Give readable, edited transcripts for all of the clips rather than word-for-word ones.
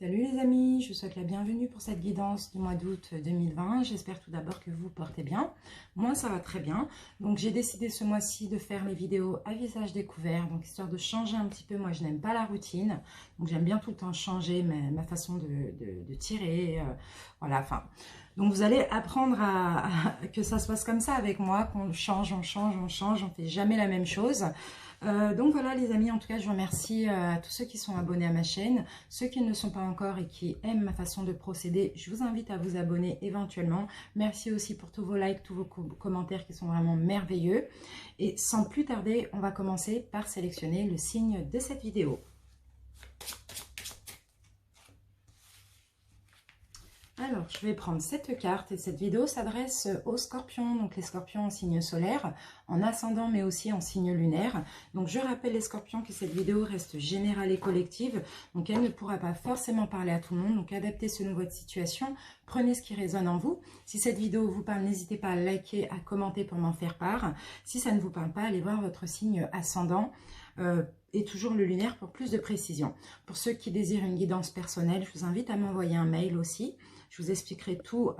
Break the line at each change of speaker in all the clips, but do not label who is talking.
Salut les amis, je vous souhaite la bienvenue pour cette guidance du mois d'août 2020. J'espère tout d'abord que vous portez bien. Moi, ça va très bien. Donc, j'ai décidé ce mois-ci de faire les vidéos à visage découvert. Donc, histoire de changer un petit peu. Moi, je n'aime pas la routine. Donc, j'aime bien tout le temps changer ma façon de tirer. Voilà, enfin... Donc, vous allez apprendre que ça se passe comme ça avec moi, qu'on change, on change, on change, on ne fait jamais la même chose. Donc voilà les amis, en tout cas je vous remercie à tous ceux qui sont abonnés à ma chaîne, ceux qui ne le sont pas encore et qui aiment ma façon de procéder, je vous invite à vous abonner éventuellement. Merci aussi pour tous vos likes, tous vos commentaires qui sont vraiment merveilleux. Et sans plus tarder, on va commencer par sélectionner le signe de cette vidéo. Alors, je vais prendre cette carte et cette vidéo s'adresse aux scorpions, donc les scorpions en signe solaire, en ascendant mais aussi en signe lunaire. Donc, je rappelle les scorpions que cette vidéo reste générale et collective, donc elle ne pourra pas forcément parler à tout le monde, donc adaptez selon votre situation, prenez ce qui résonne en vous. Si cette vidéo vous parle, n'hésitez pas à liker, à commenter pour m'en faire part. Si ça ne vous parle pas, allez voir votre signe ascendant. Et toujours le lunaire pour plus de précision. Pour ceux qui désirent une guidance personnelle, je vous invite à m'envoyer un mail aussi. Je vous expliquerai tout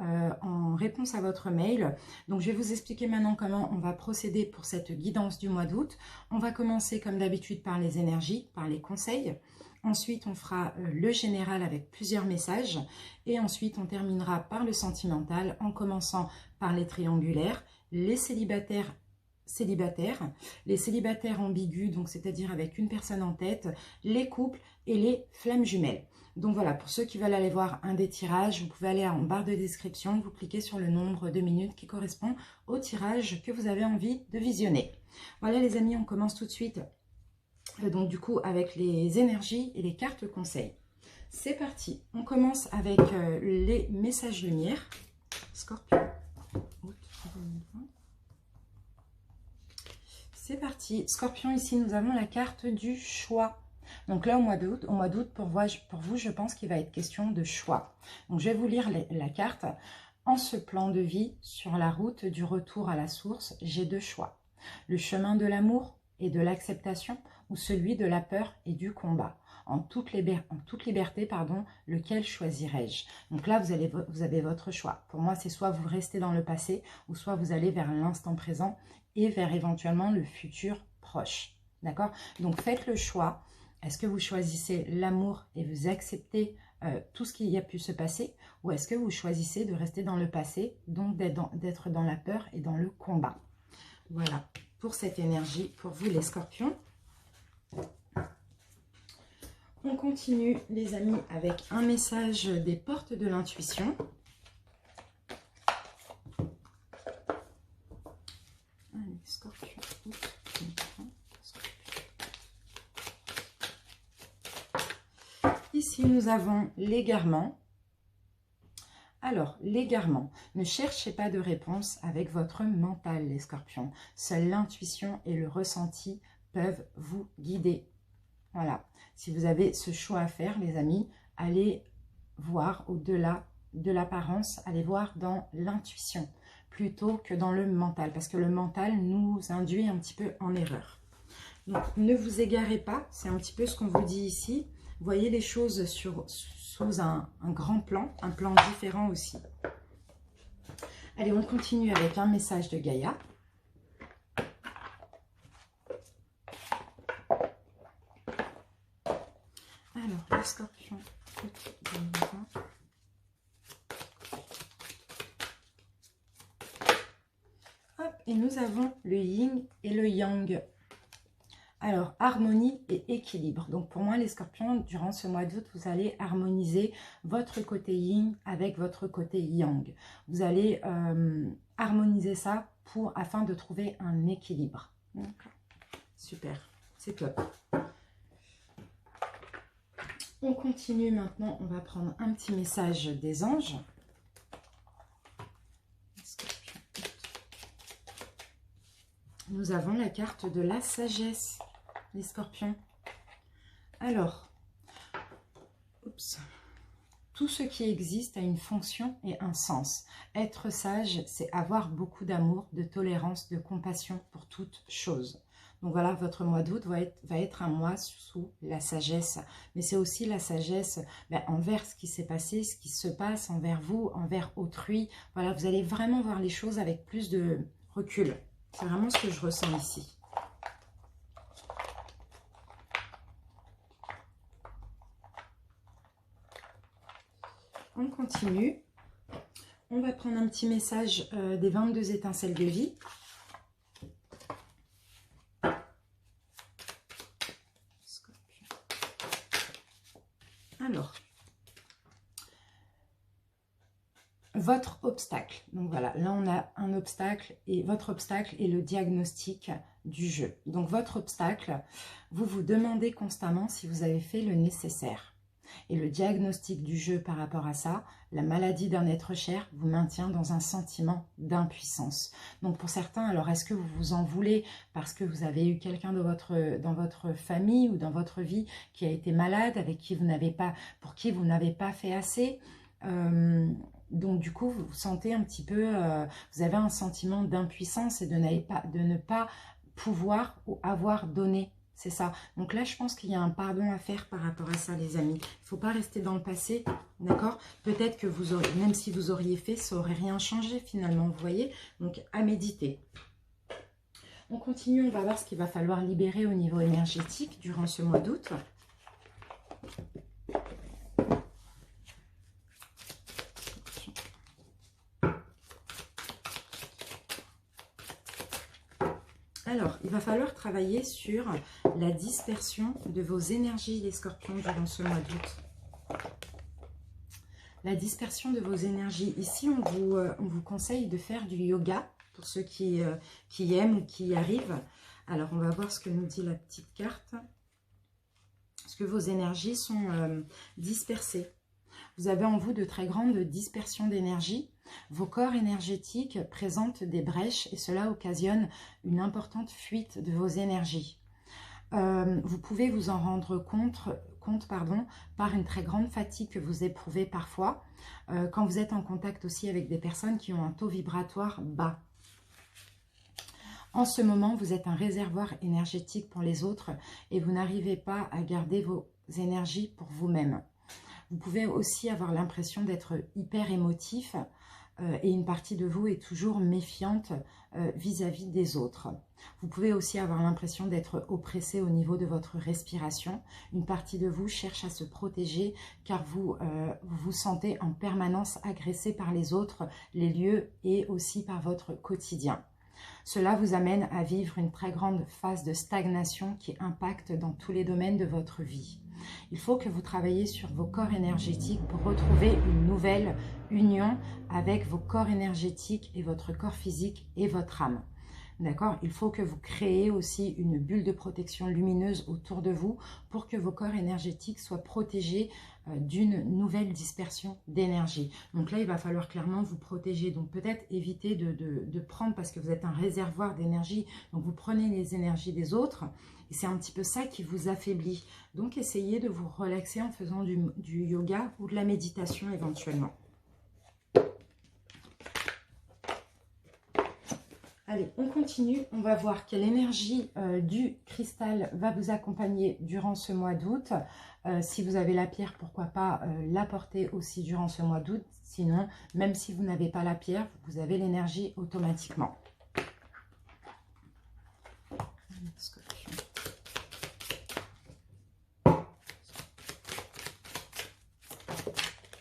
en réponse à votre mail. Donc, je vais vous expliquer maintenant comment on va procéder pour cette guidance du mois d'août. On va commencer comme d'habitude par les énergies, par les conseils. Ensuite, on fera le général avec plusieurs messages. Et ensuite, on terminera par le sentimental en commençant par les triangulaires, les célibataires, les célibataires ambigus, donc c'est-à-dire avec une personne en tête, les couples et les flammes jumelles. Donc voilà, pour ceux qui veulent aller voir un des tirages, vous pouvez aller en barre de description, vous cliquez sur le nombre de minutes qui correspond au tirage que vous avez envie de visionner. Voilà les amis, on commence tout de suite donc du coup avec les énergies et les cartes conseils. C'est parti, on commence avec les messages lumière. Scorpion. C'est parti, Scorpion, ici nous avons la carte du choix. Donc là, au mois d'août, pour vous, je pense qu'il va être question de choix. Donc je vais vous lire la carte. En ce plan de vie, sur la route du retour à la source, j'ai deux choix. Le chemin de l'amour et de l'acceptation ou celui de la peur et du combat. En toute liberté, lequel choisirais-je? Donc là, vous avez votre choix. Pour moi, c'est soit vous restez dans le passé ou soit vous allez vers l'instant présent et vers éventuellement le futur proche. D'accord? Donc faites le choix. Est-ce que vous choisissez l'amour et vous acceptez tout ce qui a pu se passer, ou est-ce que vous choisissez de rester dans le passé, donc d'être dans la peur et dans le combat? Voilà pour cette énergie, pour vous les scorpions. On continue les amis avec un message des portes de l'intuition. Allez, scorpion. Ici, nous avons l'égarement. Alors, l'égarement, ne cherchez pas de réponse avec votre mental, les scorpions. Seule l'intuition et le ressenti peuvent vous guider. Voilà. Si vous avez ce choix à faire, les amis, allez voir au-delà de l'apparence, allez voir dans l'intuition plutôt que dans le mental, parce que le mental nous induit un petit peu en erreur. Donc, ne vous égarez pas, c'est un petit peu ce qu'on vous dit ici. Voyez les choses sous un grand plan, un plan différent aussi. Allez, on continue avec un message de Gaïa. Alors, le scorpion. Hop, et nous avons le yin et le yang. Alors, harmonie et équilibre. Donc, pour moi, les scorpions, durant ce mois d'août, vous allez harmoniser votre côté yin avec votre côté yang. Vous allez harmoniser ça afin de trouver un équilibre. Super, c'est top. On continue maintenant, on va prendre un petit message des anges. Nous avons la carte de la sagesse, les scorpions. Alors, tout ce qui existe a une fonction et un sens. Être sage, c'est avoir beaucoup d'amour, de tolérance, de compassion pour toute chose. Donc voilà, votre mois d'août va être un mois sous la sagesse. Mais c'est aussi la sagesse envers ce qui s'est passé, ce qui se passe envers vous, envers autrui. Voilà, vous allez vraiment voir les choses avec plus de recul. C'est vraiment ce que je ressens ici. On continue. On va prendre un petit message des 22 étincelles de vie. Alors, votre obstacle. Donc voilà, là on a un obstacle et votre obstacle est le diagnostic du jeu. Donc votre obstacle, vous vous demandez constamment si vous avez fait le nécessaire. Et le diagnostic du jeu par rapport à ça, la maladie d'un être cher vous maintient dans un sentiment d'impuissance. Donc pour certains, alors est-ce que vous vous en voulez parce que vous avez eu quelqu'un dans votre famille ou dans votre vie qui a été malade, avec qui vous n'avez pas, pour qui vous n'avez pas fait assez donc du coup, vous vous sentez un petit peu, vous avez un sentiment d'impuissance et de ne pas pouvoir ou avoir donné. C'est ça. Donc là, je pense qu'il y a un pardon à faire par rapport à ça, les amis. Il ne faut pas rester dans le passé, d'accord? Peut-être que vous auriez, même si vous auriez fait, ça n'aurait rien changé finalement, vous voyez? Donc, à méditer. On continue, on va voir ce qu'il va falloir libérer au niveau énergétique durant ce mois d'août. Alors, il va falloir travailler sur la dispersion de vos énergies, les scorpions, durant ce mois d'août. La dispersion de vos énergies. Ici, on vous conseille de faire du yoga, pour ceux qui aiment ou qui y arrivent. Alors, on va voir ce que nous dit la petite carte. Parce que vos énergies sont dispersées. Vous avez en vous de très grandes dispersions d'énergie. Vos corps énergétiques présentent des brèches et cela occasionne une importante fuite de vos énergies. Vous pouvez vous en rendre compte par une très grande fatigue que vous éprouvez parfois quand vous êtes en contact aussi avec des personnes qui ont un taux vibratoire bas. En ce moment, vous êtes un réservoir énergétique pour les autres et vous n'arrivez pas à garder vos énergies pour vous-même. Vous pouvez aussi avoir l'impression d'être hyper émotif et une partie de vous est toujours méfiante vis-à-vis des autres. Vous pouvez aussi avoir l'impression d'être oppressé au niveau de votre respiration. Une partie de vous cherche à se protéger car vous vous sentez en permanence agressé par les autres, les lieux et aussi par votre quotidien. Cela vous amène à vivre une très grande phase de stagnation qui impacte dans tous les domaines de votre vie. Il faut que vous travailliez sur vos corps énergétiques pour retrouver une nouvelle union avec vos corps énergétiques et votre corps physique et votre âme. D'accord? Il faut que vous créez aussi une bulle de protection lumineuse autour de vous pour que vos corps énergétiques soient protégés d'une nouvelle dispersion d'énergie. Donc là, il va falloir clairement vous protéger. Donc peut-être éviter de prendre, parce que vous êtes un réservoir d'énergie, donc vous prenez les énergies des autres, et c'est un petit peu ça qui vous affaiblit. Donc essayez de vous relaxer en faisant du yoga ou de la méditation éventuellement. Allez, on continue. On va voir quelle énergie du cristal va vous accompagner durant ce mois d'août. Si vous avez la pierre, pourquoi pas la porter aussi durant ce mois d'août. Sinon, même si vous n'avez pas la pierre, vous avez l'énergie automatiquement.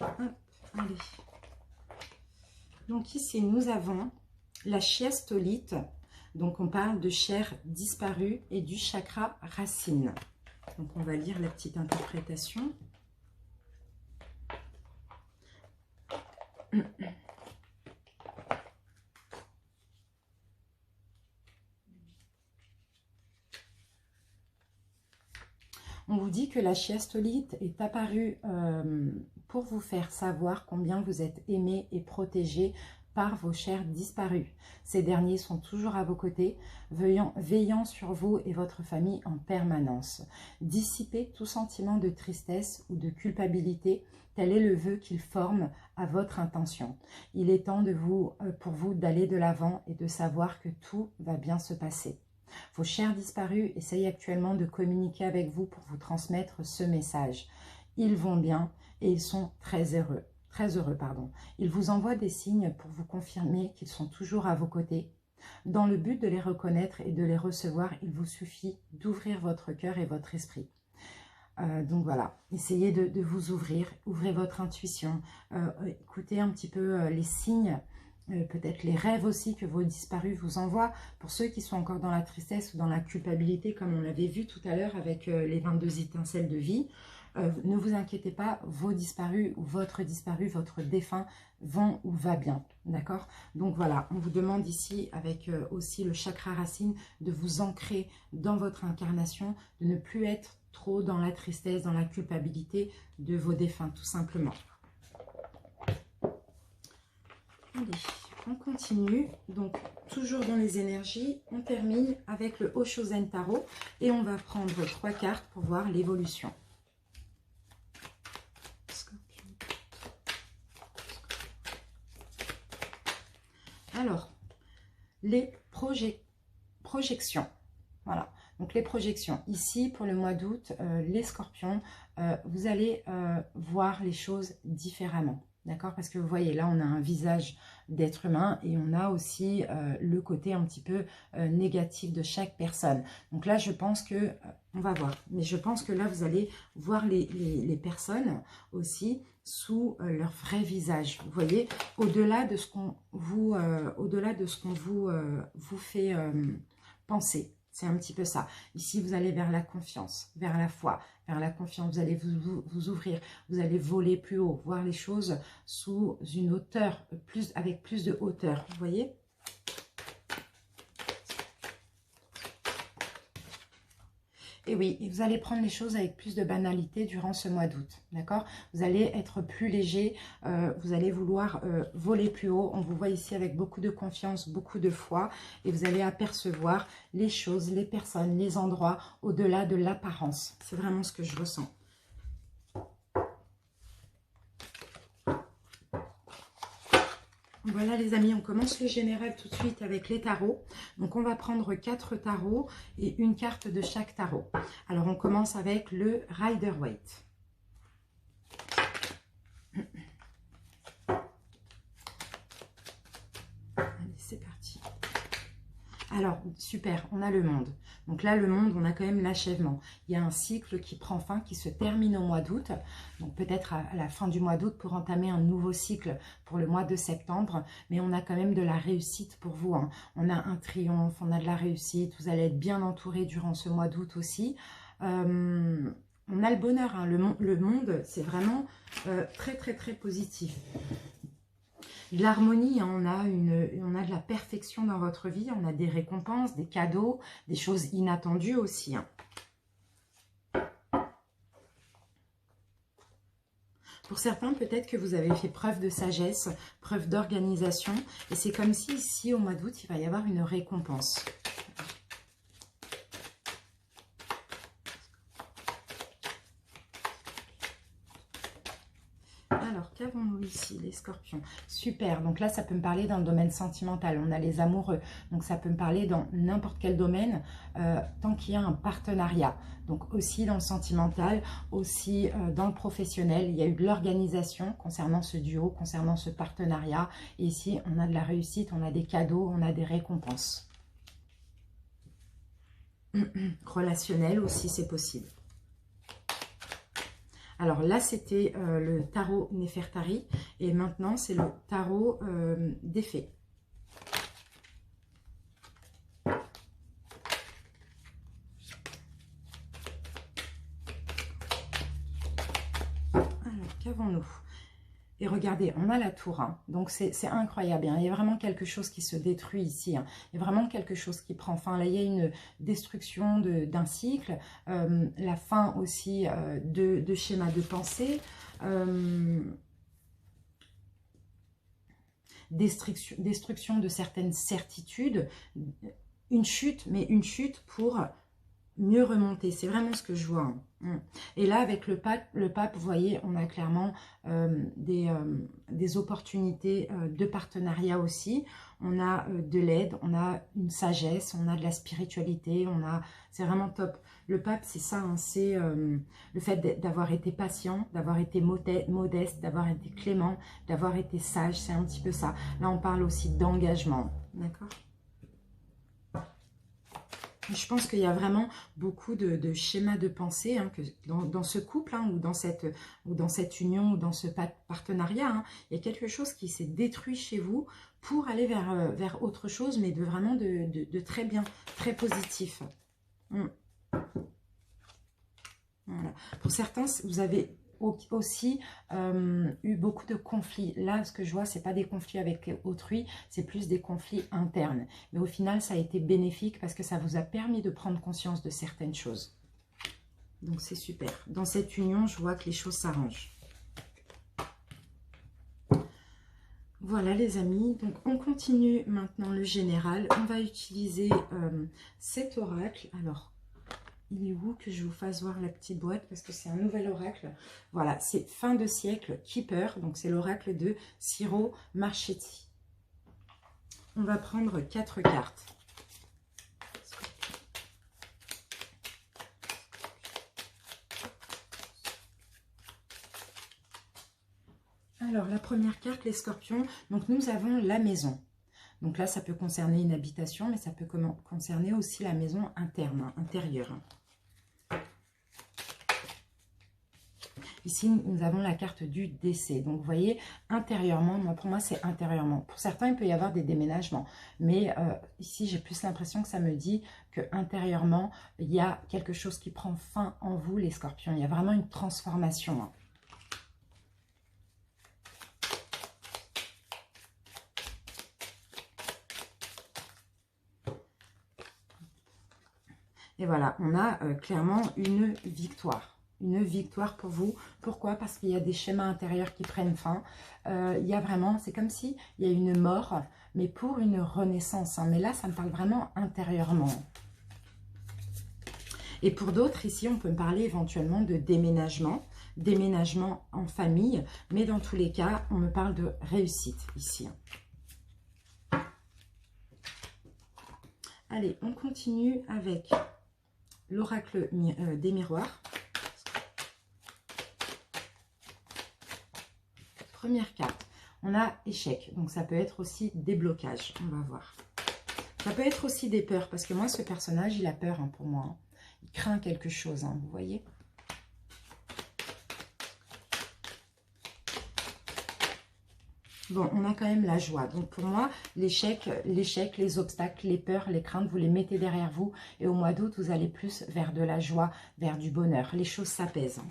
Hop, allez. Donc ici, nous avons la chiastolite. Donc on parle de chair disparue et du chakra racine. Donc on va lire la petite interprétation. On vous dit que la chiastolite est apparue pour vous faire savoir combien vous êtes aimé et protégé par vos chers disparus. Ces derniers sont toujours à vos côtés, veillant sur vous et votre famille en permanence. Dissipez tout sentiment de tristesse ou de culpabilité, tel est le vœu qu'ils forment à votre intention. Il est temps pour vous d'aller de l'avant et de savoir que tout va bien se passer. Vos chers disparus essayent actuellement de communiquer avec vous pour vous transmettre ce message. Ils vont bien et ils sont très heureux. Ils vous envoient des signes pour vous confirmer qu'ils sont toujours à vos côtés. Dans le but de les reconnaître et de les recevoir, il vous suffit d'ouvrir votre cœur et votre esprit. Donc voilà, essayez de vous ouvrir, ouvrez votre intuition, écoutez un petit peu les signes, peut-être les rêves aussi que vos disparus vous envoient. Pour ceux qui sont encore dans la tristesse ou dans la culpabilité, comme on l'avait vu tout à l'heure avec les 22 étincelles de vie, ne vous inquiétez pas, vos disparus ou votre disparu, votre défunt vont ou va bien, d'accord? Donc voilà, on vous demande ici avec aussi le chakra racine de vous ancrer dans votre incarnation, de ne plus être trop dans la tristesse, dans la culpabilité de vos défunts, tout simplement. Allez, on continue. Donc, toujours dans les énergies, on termine avec le Oshozen Tarot et on va prendre 3 cartes pour voir l'évolution. Alors, les projections. Voilà. Donc, les projections. Ici, pour le mois d'août, les scorpions, vous allez voir les choses différemment. D'accord? Parce que vous voyez, là, on a un visage d'être humain et on a aussi le côté un petit peu négatif de chaque personne. Donc là, je pense que, on va voir, mais je pense que là, vous allez voir les personnes aussi sous leur vrai visage. Vous voyez, au-delà de ce qu'on vous, vous fait penser. C'est un petit peu ça. Ici, vous allez vers la confiance, vers la foi, vers la confiance. Vous allez vous ouvrir, vous allez voler plus haut, voir les choses sous une hauteur, avec plus de hauteur. Vous voyez ? Et oui, et vous allez prendre les choses avec plus de banalité durant ce mois d'août, d'accord? Vous allez être plus léger, vous allez vouloir voler plus haut. On vous voit ici avec beaucoup de confiance, beaucoup de foi, et vous allez apercevoir les choses, les personnes, les endroits au-delà de l'apparence. C'est vraiment ce que je ressens. Voilà les amis, on commence le général tout de suite avec les tarots. Donc on va prendre 4 tarots et une carte de chaque tarot. Alors on commence avec le Rider-Waite. Allez, c'est parti. Alors, super, on a le monde. Donc là, le monde, on a quand même l'achèvement. Il y a un cycle qui prend fin, qui se termine au mois d'août. Donc peut-être à la fin du mois d'août pour entamer un nouveau cycle pour le mois de septembre. Mais on a quand même de la réussite pour vous, hein. On a un triomphe, on a de la réussite. Vous allez être bien entouré durant ce mois d'août aussi. On a le bonheur, hein. Le monde, c'est vraiment très, très, très positif. L'harmonie, hein, on a de la perfection dans votre vie, on a des récompenses, des cadeaux, des choses inattendues aussi, hein. Pour certains, peut-être que vous avez fait preuve de sagesse, preuve d'organisation, et c'est comme si ici, au mois d'août, il va y avoir une récompense. Alors, qu'avons-nous ici, les scorpions? Super, donc là, ça peut me parler dans le domaine sentimental. On a les amoureux, donc ça peut me parler dans n'importe quel domaine, tant qu'il y a un partenariat. Donc aussi dans le sentimental, aussi dans le professionnel. Il y a eu de l'organisation concernant ce duo, concernant ce partenariat. Et ici, on a de la réussite, on a des cadeaux, on a des récompenses. Relationnel aussi, c'est possible. Alors là, c'était le tarot Nefertari et maintenant, c'est le tarot des fées. Alors, qu'avons-nous? Et regardez, on a la tour, hein. Donc c'est incroyable, hein. Il y a vraiment quelque chose qui se détruit ici, hein. Il y a vraiment quelque chose qui prend fin. Là, il y a une destruction d'un cycle, la fin aussi de schémas de pensée, destruction de certaines certitudes, une chute, mais une chute pour mieux remonter. C'est vraiment ce que je vois. Et là, avec le pape, vous voyez, on a clairement des opportunités de partenariat aussi. On a de l'aide, on a une sagesse, on a de la spiritualité, c'est vraiment top. Le pape, c'est ça, hein, c'est le fait d'avoir été patient, d'avoir été modeste, d'avoir été clément, d'avoir été sage, c'est un petit peu ça. Là, on parle aussi d'engagement, d'accord ? Je pense qu'il y a vraiment beaucoup de schémas de pensée hein, que dans ce couple hein, ou dans cette union ou dans ce partenariat. Hein, il y a quelque chose qui s'est détruit chez vous pour aller vers autre chose, mais vraiment de très bien, très positif. Voilà. Pour certains, vous avez aussi eu beaucoup de conflits. Là, ce que je vois, c'est pas des conflits avec autrui, c'est plus des conflits internes. Mais au final, ça a été bénéfique parce que ça vous a permis de prendre conscience de certaines choses. Donc, c'est super. Dans cette union, je vois que les choses s'arrangent. Voilà les amis, donc on continue maintenant le général. On va utiliser cet oracle. Alors, il est où que je vous fasse voir la petite boîte parce que c'est un nouvel oracle. Voilà, c'est fin de siècle Keeper. Donc c'est l'oracle de Ciro Marchetti. On va prendre 4 cartes. Alors la première carte, les scorpions. Donc nous avons la maison. Donc là ça peut concerner une habitation, mais ça peut concerner aussi la maison interne, intérieure. Ici, nous avons la carte du décès. Donc, vous voyez, intérieurement, pour moi, c'est intérieurement. Pour certains, il peut y avoir des déménagements. Mais ici, j'ai plus l'impression que ça me dit que intérieurement, il y a quelque chose qui prend fin en vous, les scorpions. Il y a vraiment une transformation. Hein. Et voilà, on a clairement une victoire. Une victoire pour vous. Pourquoi? Parce qu'il y a des schémas intérieurs qui prennent fin. Il y a vraiment, c'est comme si il y a une mort, mais pour une renaissance. Hein. Mais là, ça me parle vraiment intérieurement. Et pour d'autres, ici, on peut me parler éventuellement de déménagement. Déménagement en famille. Mais dans tous les cas, on me parle de réussite ici. Allez, on continue avec l'oracle des miroirs. Première carte, on a échec, donc ça peut être aussi déblocage, on va voir. Ça peut être aussi des peurs, parce que moi, ce personnage, il a peur hein, pour moi. Hein. Il craint quelque chose, hein, vous voyez. Bon, on a quand même la joie. Donc pour moi, l'échec, les obstacles, les peurs, les craintes, vous les mettez derrière vous. Et au mois d'août, vous allez plus vers de la joie, vers du bonheur. Les choses s'apaisent. Hein.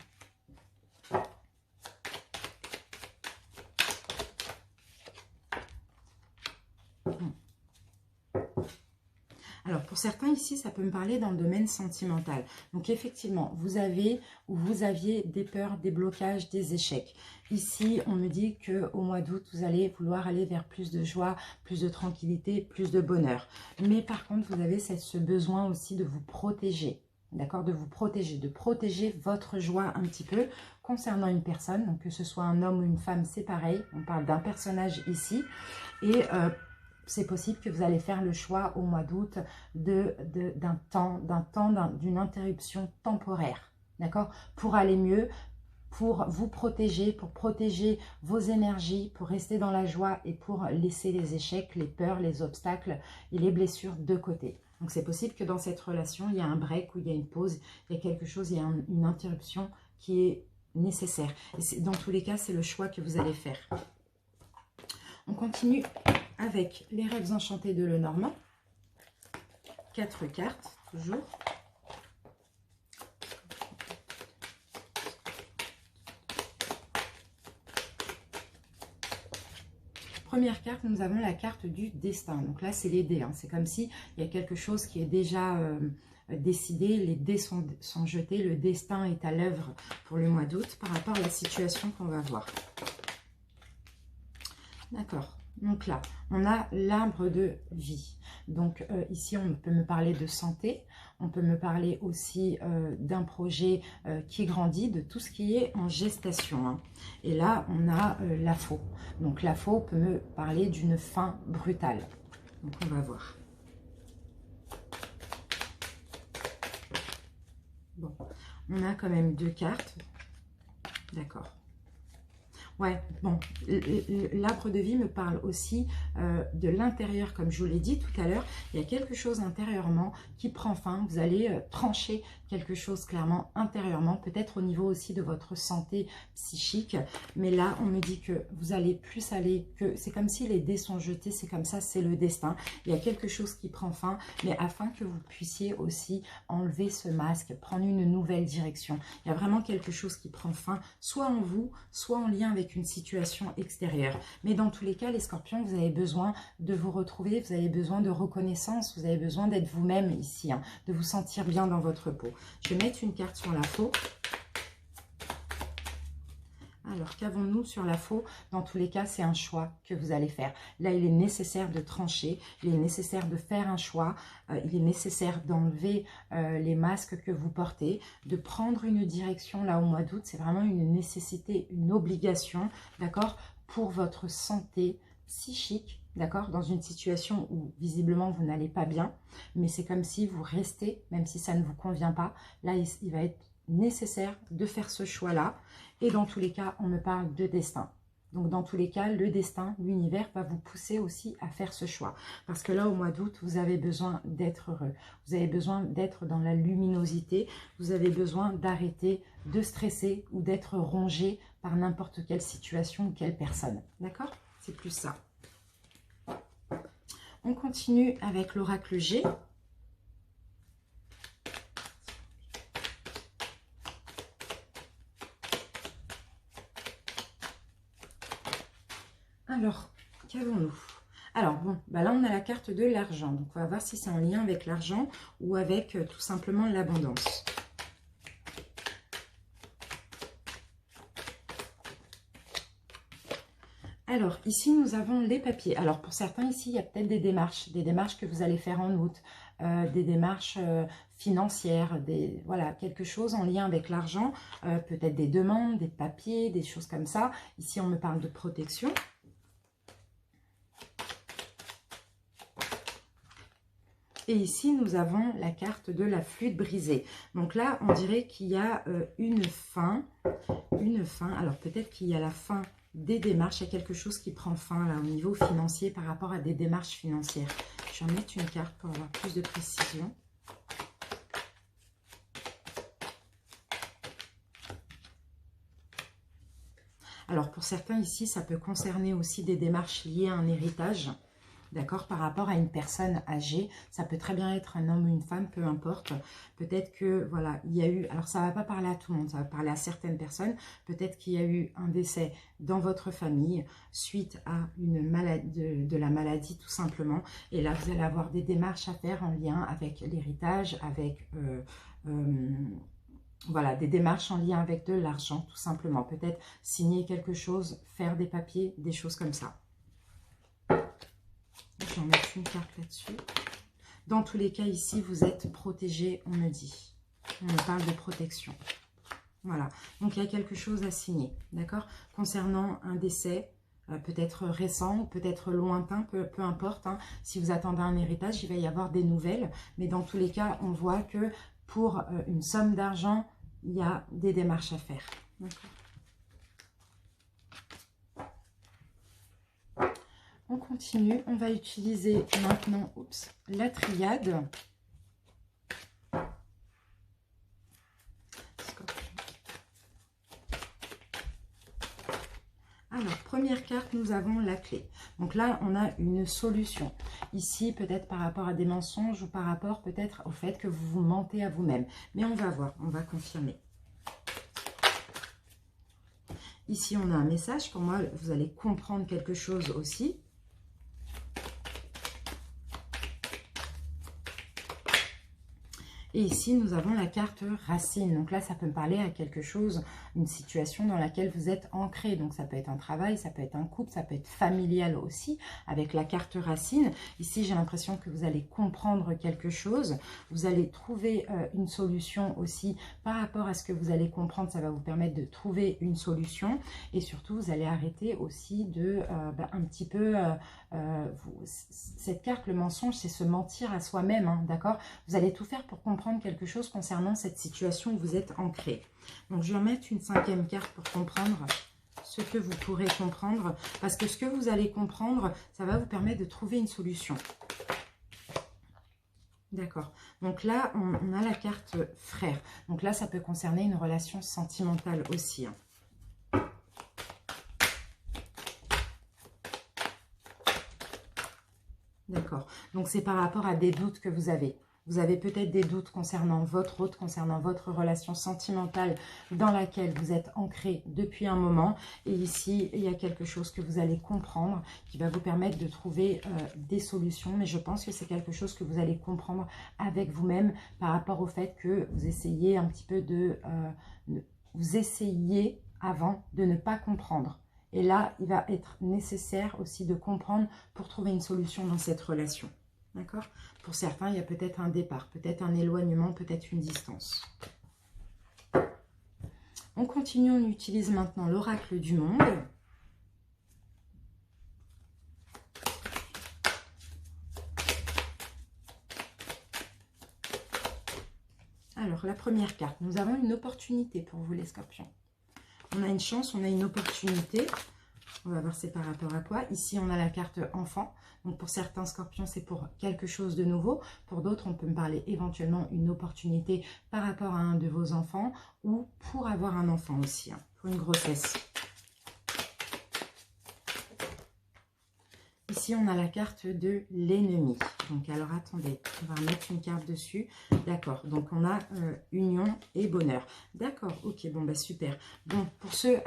Alors, pour certains ici, ça peut me parler dans le domaine sentimental. Donc, effectivement, vous avez ou vous aviez des peurs, des blocages, des échecs. Ici, on me dit qu'au mois d'août, vous allez vouloir aller vers plus de joie, plus de tranquillité, plus de bonheur. Mais par contre, vous avez ce besoin aussi de vous protéger. D'accord, de vous protéger, de protéger votre joie un petit peu concernant une personne. Donc, que ce soit un homme ou une femme, c'est pareil. On parle d'un personnage ici. Et c'est possible que vous allez faire le choix au mois d'août d'une interruption temporaire, d'accord? Pour aller mieux, pour vous protéger, pour protéger vos énergies, pour rester dans la joie et pour laisser les échecs, les peurs, les obstacles et les blessures de côté. Donc c'est possible que dans cette relation, il y a un break ou il y a une pause, il y a quelque chose, il y a une interruption qui est nécessaire. Et dans tous les cas, c'est le choix que vous allez faire. On continue avec les rêves enchantés de Lenormand. 4 cartes, toujours. Première carte, nous avons la carte du destin. Donc là, c'est les dés. Hein. C'est comme s'il y a quelque chose qui est déjà décidé. Les dés sont jetés. Le destin est à l'œuvre pour le mois d'août par rapport à la situation qu'on va voir. D'accord. Donc là, on a l'arbre de vie. Donc ici, on peut me parler de santé. On peut me parler aussi d'un projet qui grandit, de tout ce qui est en gestation, hein. Et là, on a la faux. Donc la faux peut me parler d'une fin brutale. Donc on va voir. Bon, on a quand même 2 cartes. D'accord. Ouais, bon, l'arbre de vie me parle aussi de l'intérieur, comme je vous l'ai dit tout à l'heure. Il y a quelque chose intérieurement qui prend fin. Vous allez trancher quelque chose clairement intérieurement, peut-être au niveau aussi de votre santé psychique. Mais là, on me dit que vous allez plus aller, que c'est comme si les dés sont jetés, c'est comme ça, c'est le destin. Il y a quelque chose qui prend fin, mais afin que vous puissiez aussi enlever ce masque, prendre une nouvelle direction. Il y a vraiment quelque chose qui prend fin, soit en vous, soit en lien avec une situation extérieure. Mais dans tous les cas, les scorpions, vous avez besoin de vous retrouver, vous avez besoin de reconnaissance, vous avez besoin d'être vous-même ici, hein, de vous sentir bien dans votre peau. Je vais mettre une carte sur la faux. Alors, qu'avons-nous sur la faux? Dans tous les cas, c'est un choix que vous allez faire. Là, il est nécessaire de trancher, il est nécessaire de faire un choix, il est nécessaire d'enlever les masques que vous portez, de prendre une direction là au mois d'août. C'est vraiment une nécessité, une obligation, d'accord, pour votre santé psychique, d'accord, dans une situation où visiblement vous n'allez pas bien, mais c'est comme si vous restez, même si ça ne vous convient pas. Là, il va être nécessaire de faire ce choix-là. Et dans tous les cas, on me parle de destin. Donc, dans tous les cas, le destin, l'univers va vous pousser aussi à faire ce choix. Parce que là, au mois d'août, vous avez besoin d'être heureux. Vous avez besoin d'être dans la luminosité. Vous avez besoin d'arrêter de stresser ou d'être rongé par n'importe quelle situation ou quelle personne. D'accord? C'est plus ça. On continue avec l'oracle G. Alors, qu'avons-nous? Alors, bon, bah là, on a la carte de l'argent. Donc, on va voir si c'est en lien avec l'argent ou avec tout simplement l'abondance. Alors, ici, nous avons les papiers. Alors, pour certains, ici, il y a peut-être des démarches que vous allez faire en août, des démarches financières, voilà, quelque chose en lien avec l'argent, peut-être des demandes, des papiers, des choses comme ça. Ici, on me parle de protection. Et ici, nous avons la carte de la flûte brisée. Donc là, on dirait qu'il y a une fin. Alors, peut-être qu'il y a la fin des démarches. Il y a quelque chose qui prend fin là au niveau financier par rapport à des démarches financières. Je vais en mettre une carte pour avoir plus de précision. Alors, pour certains ici, ça peut concerner aussi des démarches liées à un héritage. D'accord, par rapport à une personne âgée, ça peut très bien être un homme ou une femme, peu importe. Peut-être que, voilà, il y a eu, alors ça ne va pas parler à tout le monde, ça va parler à certaines personnes. Peut-être qu'il y a eu un décès dans votre famille suite à une maladie, de la maladie tout simplement. Et là, vous allez avoir des démarches à faire en lien avec l'héritage, avec... voilà, des démarches en lien avec de l'argent, tout simplement. Peut-être signer quelque chose, faire des papiers, des choses comme ça. Je vais en mettre une carte là-dessus. Dans tous les cas, ici, vous êtes protégé, on me dit. On me parle de protection. Voilà. Donc, il y a quelque chose à signer, d'accord? Concernant un décès, peut-être récent ou peut-être lointain, peu importe. Hein. Si vous attendez un héritage, il va y avoir des nouvelles. Mais dans tous les cas, on voit que pour une somme d'argent, il y a des démarches à faire. D'accord. On continue, on va utiliser maintenant la triade. Alors, première carte, nous avons la clé. Donc là, on a une solution. Ici, peut-être par rapport à des mensonges ou par rapport peut-être au fait que vous vous mentez à vous-même. Mais on va voir, on va confirmer. Ici, on a un message. Pour moi, vous allez comprendre quelque chose aussi. Et ici, nous avons la carte racine. Donc là, ça peut me parler à quelque chose, une situation dans laquelle vous êtes ancré. Donc ça peut être un travail, ça peut être un couple, ça peut être familial aussi, avec la carte racine. Ici, j'ai l'impression que vous allez comprendre quelque chose. Vous allez trouver une solution aussi par rapport à ce que vous allez comprendre. Ça va vous permettre de trouver une solution. Et surtout, vous allez arrêter aussi de un petit peu... cette carte, le mensonge, c'est se mentir à soi-même, hein, d'accord? Vous allez tout faire pour comprendre quelque chose concernant cette situation où vous êtes ancré. Donc, je vais remettre une 5e carte pour comprendre ce que vous pourrez comprendre. Parce que ce que vous allez comprendre, ça va vous permettre de trouver une solution. D'accord. Donc là, on a la carte frère. Donc là, ça peut concerner une relation sentimentale aussi, hein. D'accord. Donc, c'est par rapport à des doutes que vous avez. Vous avez peut-être des doutes concernant votre hôte, concernant votre relation sentimentale dans laquelle vous êtes ancré depuis un moment. Et ici, il y a quelque chose que vous allez comprendre qui va vous permettre de trouver des solutions. Mais je pense que c'est quelque chose que vous allez comprendre avec vous-même par rapport au fait que vous essayez un petit peu vous essayez avant de ne pas comprendre. Et là, il va être nécessaire aussi de comprendre pour trouver une solution dans cette relation. D'accord? Pour certains, il y a peut-être un départ, peut-être un éloignement, peut-être une distance. On continue, on utilise maintenant l'oracle du monde. Alors, la première carte, nous avons une opportunité pour vous les scorpions. On a une chance, on a une opportunité. On va voir c'est par rapport à quoi. Ici, on a la carte enfant. Donc, pour certains scorpions, c'est pour quelque chose de nouveau. Pour d'autres, on peut me parler éventuellement une opportunité par rapport à un de vos enfants ou pour avoir un enfant aussi, hein, pour une grossesse. Ici, on a la carte de l'ennemi. Donc, alors, attendez, on va remettre une carte dessus. D'accord, donc on a union et bonheur. D'accord, ok, bon, bah super. Bon, pour ceux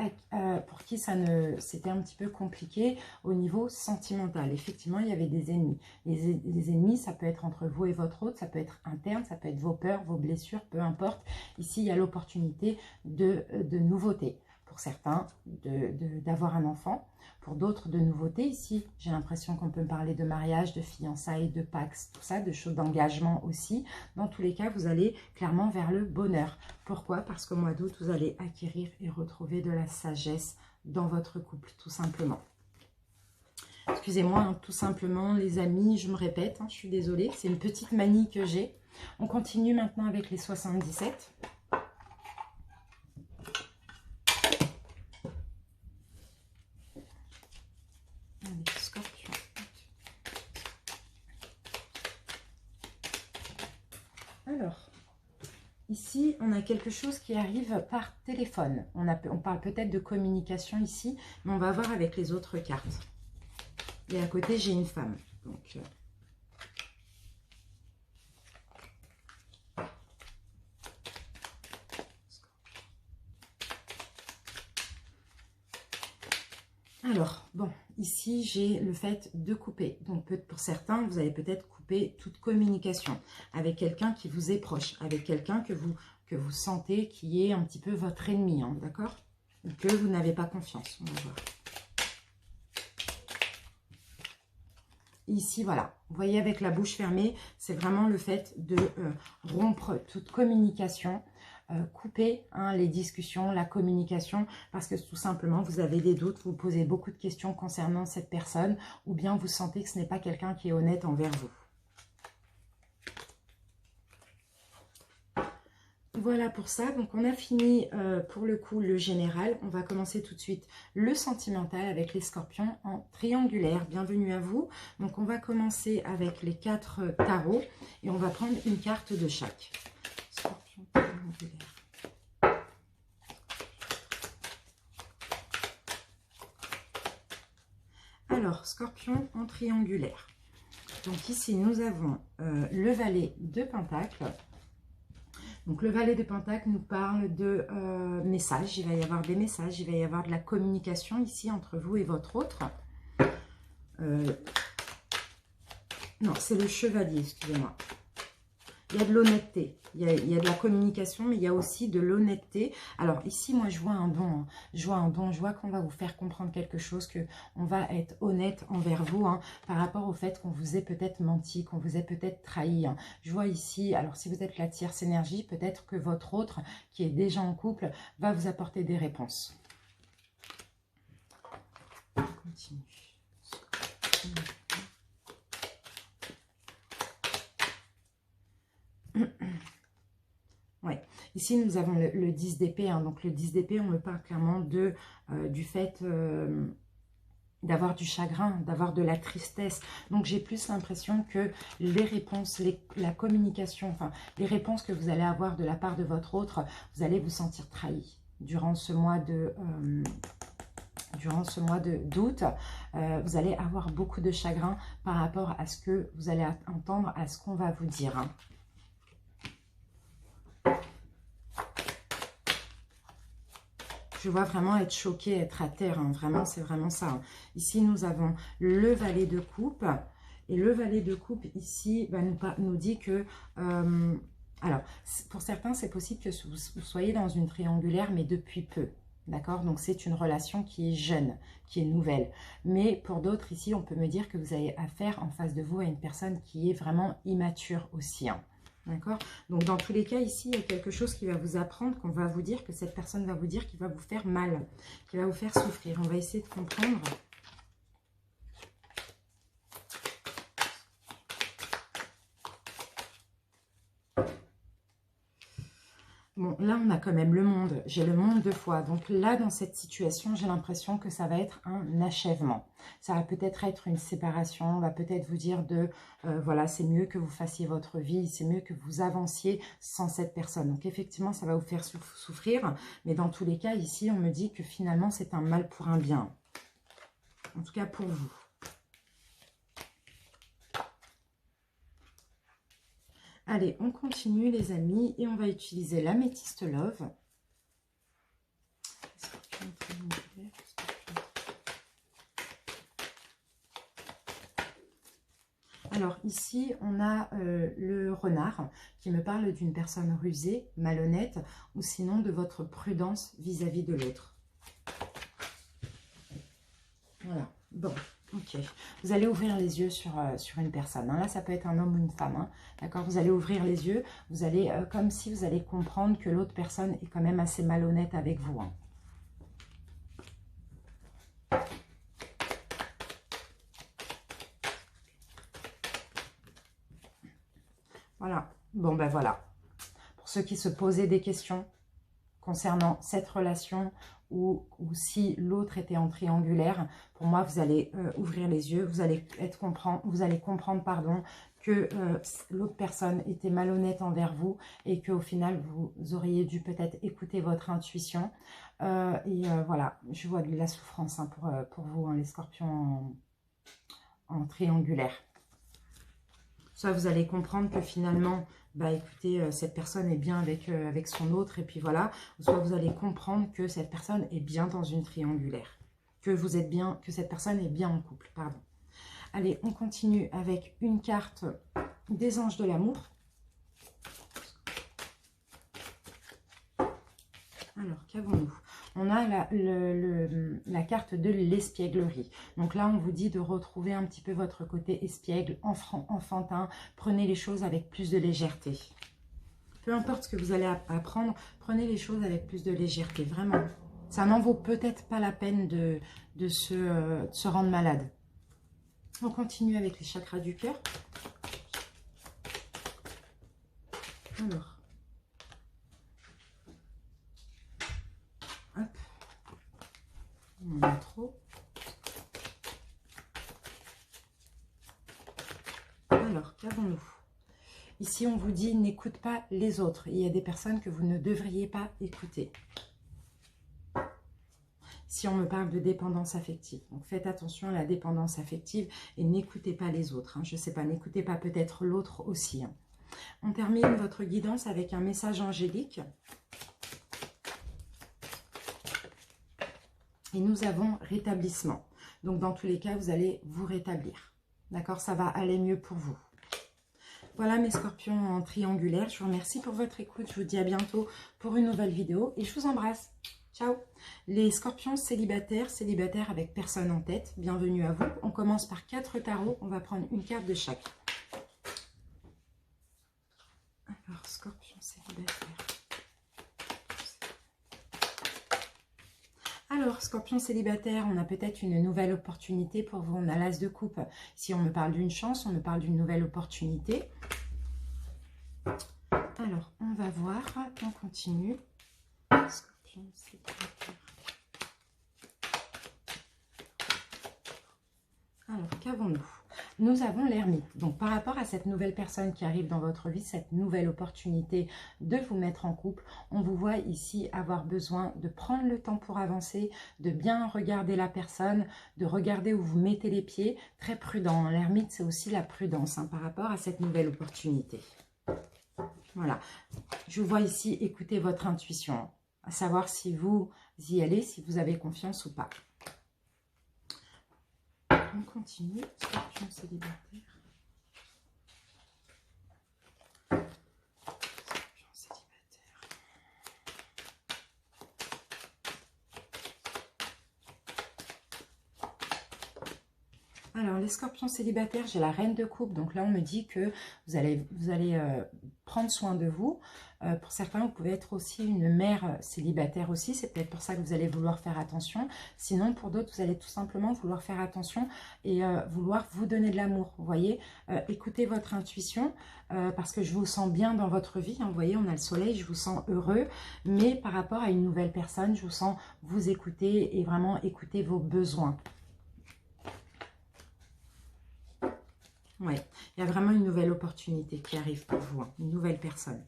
pour qui c'était un petit peu compliqué au niveau sentimental, effectivement, il y avait des ennemis. Les ennemis, ça peut être entre vous et votre autre, ça peut être interne, ça peut être vos peurs, vos blessures, peu importe. Ici, il y a l'opportunité de nouveautés. Pour certains, d'avoir un enfant. Pour d'autres, de nouveautés. Ici, j'ai l'impression qu'on peut me parler de mariage, de fiançailles, de pax, tout ça, de choses d'engagement aussi. Dans tous les cas, vous allez clairement vers le bonheur. Pourquoi? Parce qu'au mois d'août, vous allez acquérir et retrouver de la sagesse dans votre couple, tout simplement. Excusez-moi, hein, tout simplement, les amis, je me répète, hein, je suis désolée, c'est une petite manie que j'ai. On continue maintenant avec les 77. Alors, ici, on a quelque chose qui arrive par téléphone. On parle peut-être de communication ici, mais on va voir avec les autres cartes. Et à côté, j'ai une femme. Donc, alors, bon, ici, j'ai le fait de couper. Donc, pour certains, vous allez peut-être couper toute communication avec quelqu'un qui vous est proche, avec quelqu'un que vous sentez qui est un petit peu votre ennemi, hein, d'accord? Ou que vous n'avez pas confiance, on va voir. Ici, voilà, vous voyez avec la bouche fermée, c'est vraiment le fait de rompre toute communication, couper les discussions, la communication, parce que tout simplement, vous avez des doutes, vous posez beaucoup de questions concernant cette personne, ou bien vous sentez que ce n'est pas quelqu'un qui est honnête envers vous. Voilà pour ça, donc on a fini pour le coup le général. On va commencer tout de suite le sentimental avec les scorpions en triangulaire. Bienvenue à vous. Donc on va commencer avec les 4 tarots et on va prendre une carte de chaque. Scorpion triangulaire. Alors, scorpion en triangulaire. Donc ici nous avons le valet de Pentacle. Donc, le valet de Pentacle nous parle de messages. Il va y avoir des messages, il va y avoir de la communication ici entre vous et votre autre. Non, c'est le chevalier, excusez-moi. il y a de l'honnêteté. Il y a de la communication, mais il y a aussi de l'honnêteté. Alors ici, moi, je vois un don. Hein. Je vois un don. Je vois qu'on va vous faire comprendre quelque chose, qu'on va être honnête envers vous hein, par rapport au fait qu'on vous ait peut-être menti, qu'on vous ait peut-être trahi. Hein. Je vois ici, alors si vous êtes la tierce énergie, peut-être que votre autre, qui est déjà en couple, va vous apporter des réponses. On continue. Ouais. Ici, nous avons le 10 d'épée. Hein. Donc, le 10 d'épée, on me parle clairement du fait d'avoir du chagrin, d'avoir de la tristesse. Donc, j'ai plus l'impression que les réponses, la communication, enfin, les réponses que vous allez avoir de la part de votre autre, vous allez vous sentir trahi durant ce mois d'août. Vous allez avoir beaucoup de chagrin par rapport à ce que vous allez entendre, à ce qu'on va vous dire. Hein. Je vois vraiment être choqué, être à terre. Hein. Vraiment, c'est vraiment ça. Hein. Ici, nous avons le valet de coupe. Et le valet de coupe, ici, nous dit que... alors, pour certains, c'est possible que vous soyez dans une triangulaire, mais depuis peu. D'accord? Donc, c'est une relation qui est jeune, qui est nouvelle. Mais pour d'autres, ici, on peut me dire que vous avez affaire en face de vous à une personne qui est vraiment immature aussi. Hein. D'accord? Donc, dans tous les cas, ici, il y a quelque chose qui va vous apprendre, qu'on va vous dire, que cette personne va vous dire, qui va vous faire mal, qui va vous faire souffrir. On va essayer de comprendre. Bon, là, on a quand même le monde. J'ai le monde 2 fois. Donc là, dans cette situation, j'ai l'impression que ça va être un achèvement. Ça va peut-être être une séparation. On va peut-être vous dire voilà, c'est mieux que vous fassiez votre vie. C'est mieux que vous avanciez sans cette personne. Donc effectivement, ça va vous faire souffrir. Mais dans tous les cas, ici, on me dit que finalement, c'est un mal pour un bien. En tout cas, pour vous. Allez, on continue les amis et on va utiliser l'améthyste love. Alors ici, on a le renard qui me parle d'une personne rusée, malhonnête ou sinon de votre prudence vis-à-vis de l'autre. Voilà, bon. Ok, vous allez ouvrir les yeux sur une personne. Hein. Là, ça peut être un homme ou une femme. Hein. D'accord, vous allez ouvrir les yeux. Vous allez, comme si vous allez comprendre que l'autre personne est quand même assez malhonnête avec vous. Hein. Voilà, bon ben voilà. Pour ceux qui se posaient des questions concernant cette relation ou si l'autre était en triangulaire, pour moi, vous allez ouvrir les yeux, vous allez comprendre pardon, que l'autre personne était malhonnête envers vous et qu'au final, vous auriez dû peut-être écouter votre intuition. Voilà, je vois de la souffrance hein, pour vous, hein, les scorpions en triangulaire. Soit vous allez comprendre que finalement, bah écoutez, cette personne est bien avec son autre, et puis voilà. Soit vous allez comprendre que cette personne est bien dans une triangulaire. Que vous êtes bien, que cette personne est bien en couple, pardon. Allez, on continue avec une carte des anges de l'amour. Alors, qu'avons-nous? On a la carte de l'espièglerie. Donc là, on vous dit de retrouver un petit peu votre côté espiègle, enfantin. Prenez les choses avec plus de légèreté. Peu importe ce que vous allez apprendre, prenez les choses avec plus de légèreté, vraiment. Ça n'en vaut peut-être pas la peine de se rendre malade. On continue avec les chakras du cœur. Alors. Hop. On en a trop. Alors, qu'avons-nous? Ici, on vous dit, n'écoute pas les autres. Il y a des personnes que vous ne devriez pas écouter. Si on me parle de dépendance affective. Donc, faites attention à la dépendance affective et n'écoutez pas les autres. Hein. Je ne sais pas, n'écoutez pas peut-être l'autre aussi. Hein. On termine votre guidance avec un message angélique. Et nous avons rétablissement. Donc, dans tous les cas, vous allez vous rétablir. D'accord? Ça va aller mieux pour vous. Voilà mes scorpions en triangulaire. Je vous remercie pour votre écoute. Je vous dis à bientôt pour une nouvelle vidéo et je vous embrasse. Ciao. Les scorpions célibataires, célibataires avec personne en tête, bienvenue à vous. On commence par 4 tarots. On va prendre une carte de chaque. Alors, scorpion célibataire. Alors, scorpion célibataire, on a peut-être une nouvelle opportunité pour vous. On a l'as de coupe. Si on me parle d'une chance, on me parle d'une nouvelle opportunité. Alors, on va voir. On continue. Scorpion célibataire. Alors, qu'avons-nous? Nous avons l'ermite. Donc, par rapport à cette nouvelle personne qui arrive dans votre vie, cette nouvelle opportunité de vous mettre en couple, on vous voit ici avoir besoin de prendre le temps pour avancer, de bien regarder la personne, de regarder où vous mettez les pieds. Très prudent. L'ermite, c'est aussi la prudence par rapport à cette nouvelle opportunité. Voilà. Je vous vois ici écouter votre intuition, à savoir si vous y allez, si vous avez confiance ou pas. On continue, scorpion célibataire. Scorpion célibataire. Alors, les scorpions célibataires, j'ai la reine de coupe. Donc là, on me dit que vous allez prendre soin de vous. Pour certains, vous pouvez être aussi une mère célibataire aussi. C'est peut-être pour ça que vous allez vouloir faire attention. Sinon, pour d'autres, vous allez tout simplement vouloir faire attention et vouloir vous donner de l'amour. Vous voyez, écoutez votre intuition parce que je vous sens bien dans votre vie. Vous voyez, on a le soleil, je vous sens heureux. Mais par rapport à une nouvelle personne, je vous sens vous écouter et vraiment écouter vos besoins. Oui, il y a vraiment une nouvelle opportunité qui arrive pour vous, une nouvelle personne.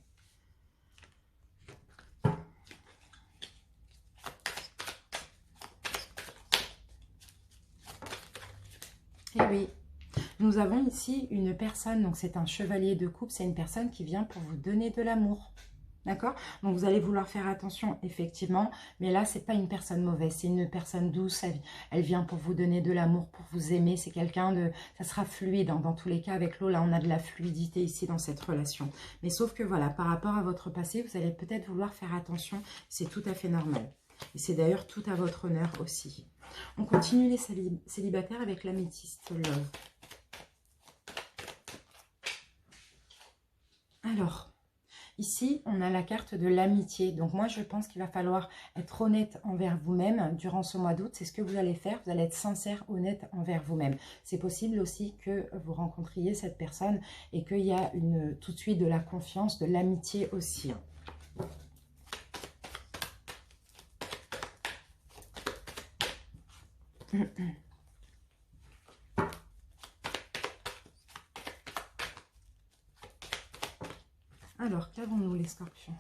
Et oui, nous avons ici une personne, donc c'est un chevalier de coupe, c'est une personne qui vient pour vous donner de l'amour. D'accord? Donc, vous allez vouloir faire attention, effectivement. Mais là, ce n'est pas une personne mauvaise. C'est une personne douce. Elle vient pour vous donner de l'amour, pour vous aimer. C'est quelqu'un de... Ça sera fluide. Dans tous les cas, avec l'eau, là, on a de la fluidité ici dans cette relation. Mais sauf que, voilà, par rapport à votre passé, vous allez peut-être vouloir faire attention. C'est tout à fait normal. Et c'est d'ailleurs tout à votre honneur aussi. On continue les célibataires avec l'améthyste love. Alors... Ici, on a la carte de l'amitié. Donc moi, je pense qu'il va falloir être honnête envers vous-même durant ce mois d'août. C'est ce que vous allez faire. Vous allez être sincère, honnête envers vous-même. C'est possible aussi que vous rencontriez cette personne et qu'il y a tout de suite de la confiance, de l'amitié aussi. Alors, qu'avons-nous les scorpions?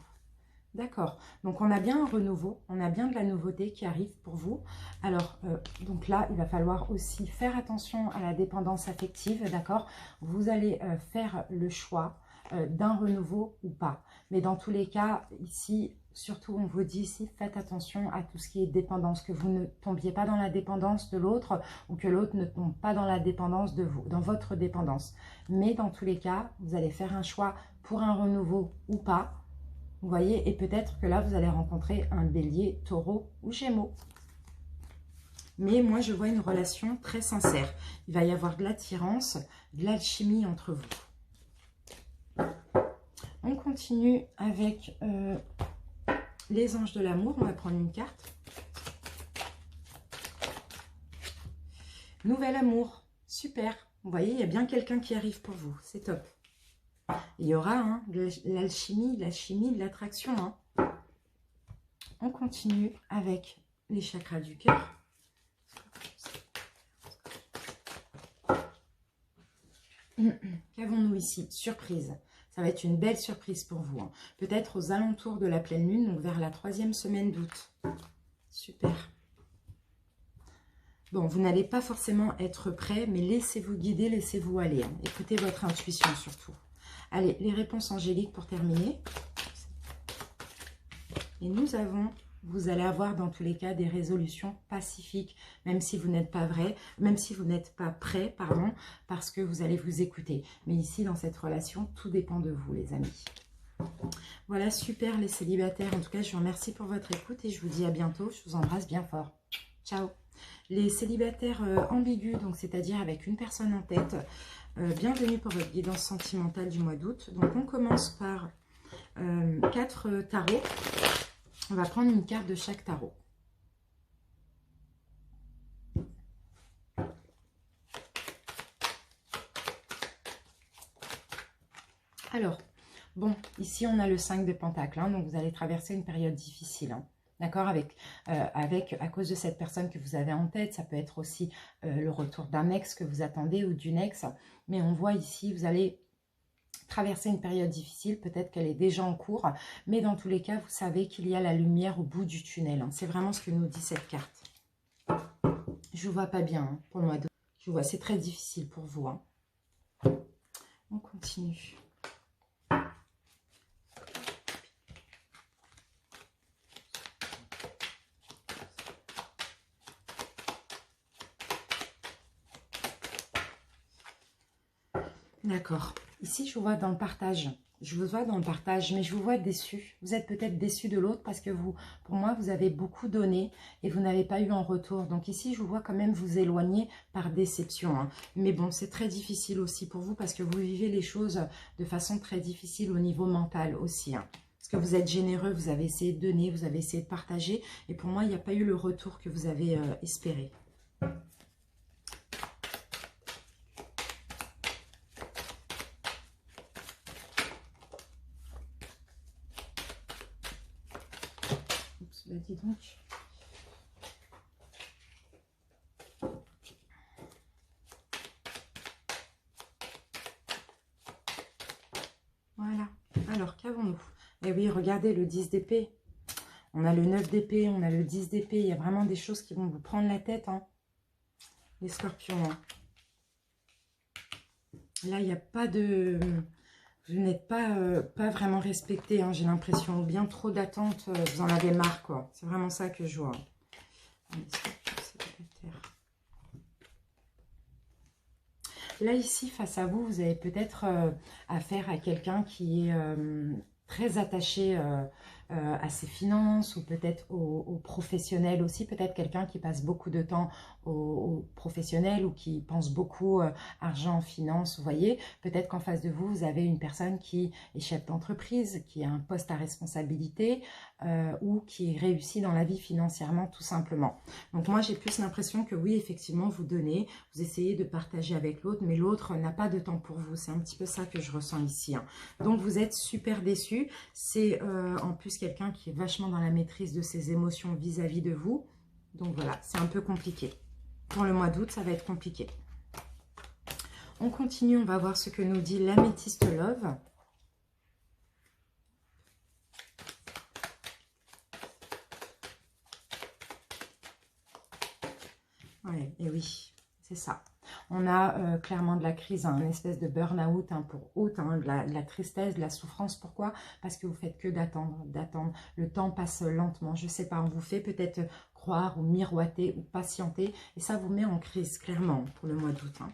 D'accord, donc on a bien un renouveau, on a bien de la nouveauté qui arrive pour vous. Alors, donc là, il va falloir aussi faire attention à la dépendance affective, d'accord? Vous allez faire le choix d'un renouveau ou pas. Mais dans tous les cas, ici, surtout, on vous dit ici, faites attention à tout ce qui est dépendance, que vous ne tombiez pas dans la dépendance de l'autre ou que l'autre ne tombe pas dans la dépendance de vous, dans votre dépendance. Mais dans tous les cas, vous allez faire un choix pour un renouveau ou pas. Vous voyez, et peut-être que là, vous allez rencontrer un bélier, taureau ou gémeaux. Mais moi, je vois une relation très sincère. Il va y avoir de l'attirance, de l'alchimie entre vous. On continue avec les anges de l'amour. On va prendre une carte. Nouvel amour. Super. Vous voyez, il y a bien quelqu'un qui arrive pour vous. C'est top. Il y aura de l'alchimie, de l'attraction. On continue avec les chakras du cœur. Qu'avons-nous ici? Surprise. Ça va être une belle surprise pour vous. Peut-être aux alentours de la pleine lune, donc vers la 3e semaine d'août. Super. Bon, vous n'allez pas forcément être prêt, mais laissez-vous guider, laissez-vous aller. Écoutez votre intuition surtout. Allez, les réponses angéliques pour terminer. Et nous avons vous allez avoir dans tous les cas des résolutions pacifiques, même si vous n'êtes pas vrai, même si vous n'êtes pas prêt, pardon, parce que vous allez vous écouter. Mais ici, dans cette relation, tout dépend de vous, les amis. Voilà, super les célibataires. En tout cas, je vous remercie pour votre écoute et je vous dis à bientôt. Je vous embrasse bien fort. Ciao. Les célibataires ambigus, donc c'est-à-dire avec une personne en tête, bienvenue pour votre guidance sentimentale du mois d'août. Donc on commence par 4 tarots. On va prendre une carte de chaque tarot. Alors, bon, ici on a le 5 de Pentacle, hein, donc vous allez traverser une période difficile, hein, d'accord, à cause de cette personne que vous avez en tête. Ça peut être aussi le retour d'un ex que vous attendez ou d'une ex, mais on voit ici, vous allez traverser une période difficile, peut-être qu'elle est déjà en cours, mais dans tous les cas, vous savez qu'il y a la lumière au bout du tunnel, hein. C'est vraiment ce que nous dit cette carte. Je ne vous vois pas bien, hein, pour le mois d'août. Je vous vois, c'est très difficile pour vous, hein. On continue. D'accord. Ici, je vous vois dans le partage. Je vous vois dans le partage, mais je vous vois déçu. Vous êtes peut-être déçu de l'autre parce que vous, pour moi, vous avez beaucoup donné et vous n'avez pas eu en retour. Donc ici, je vous vois quand même vous éloigner par déception, hein. Mais bon, c'est très difficile aussi pour vous parce que vous vivez les choses de façon très difficile au niveau mental aussi, hein. Parce que vous êtes généreux, vous avez essayé de donner, vous avez essayé de partager. Et pour moi, il n'y a pas eu le retour que vous avez espéré. Bah, dis donc. Voilà. Alors, qu'avons-nous? Eh oui, regardez le 10 d'épée. On a le 9 d'épée, on a le 10 d'épée. Il y a vraiment des choses qui vont vous prendre la tête, hein, les scorpions, hein. Là, il n'y a pas de... Vous n'êtes pas vraiment respecté, hein, j'ai l'impression. Bien trop d'attentes, vous en avez marre, quoi. C'est vraiment ça que je vois. Là, ici, face à vous, vous avez peut-être affaire à quelqu'un qui est très attaché à ses finances ou peut-être aux professionnels aussi. Peut-être quelqu'un qui passe beaucoup de temps aux professionnels ou qui pense beaucoup argent, finance, vous voyez. Peut-être qu'en face de vous, vous avez une personne qui est chef d'entreprise, qui a un poste à responsabilité ou qui réussit dans la vie financièrement tout simplement. Donc moi, j'ai plus l'impression que oui, effectivement, vous donnez, vous essayez de partager avec l'autre, mais l'autre n'a pas de temps pour vous. C'est un petit peu ça que je ressens ici, hein. Donc vous êtes super déçu. C'est en plus quelqu'un qui est vachement dans la maîtrise de ses émotions vis-à-vis de vous. Donc voilà, c'est un peu compliqué. Pour le mois d'août, ça va être compliqué. On continue, on va voir ce que nous dit l'Améthyste Love. Ouais, et oui, c'est ça. On a clairement de la crise, hein, une espèce de burn-out, hein, pour août, hein, de la tristesse, de la souffrance. Pourquoi? Parce que vous faites que d'attendre, d'attendre. Le temps passe lentement, je ne sais pas, on vous fait peut-être croire ou miroiter ou patienter. Et ça vous met en crise, clairement, pour le mois d'août, hein.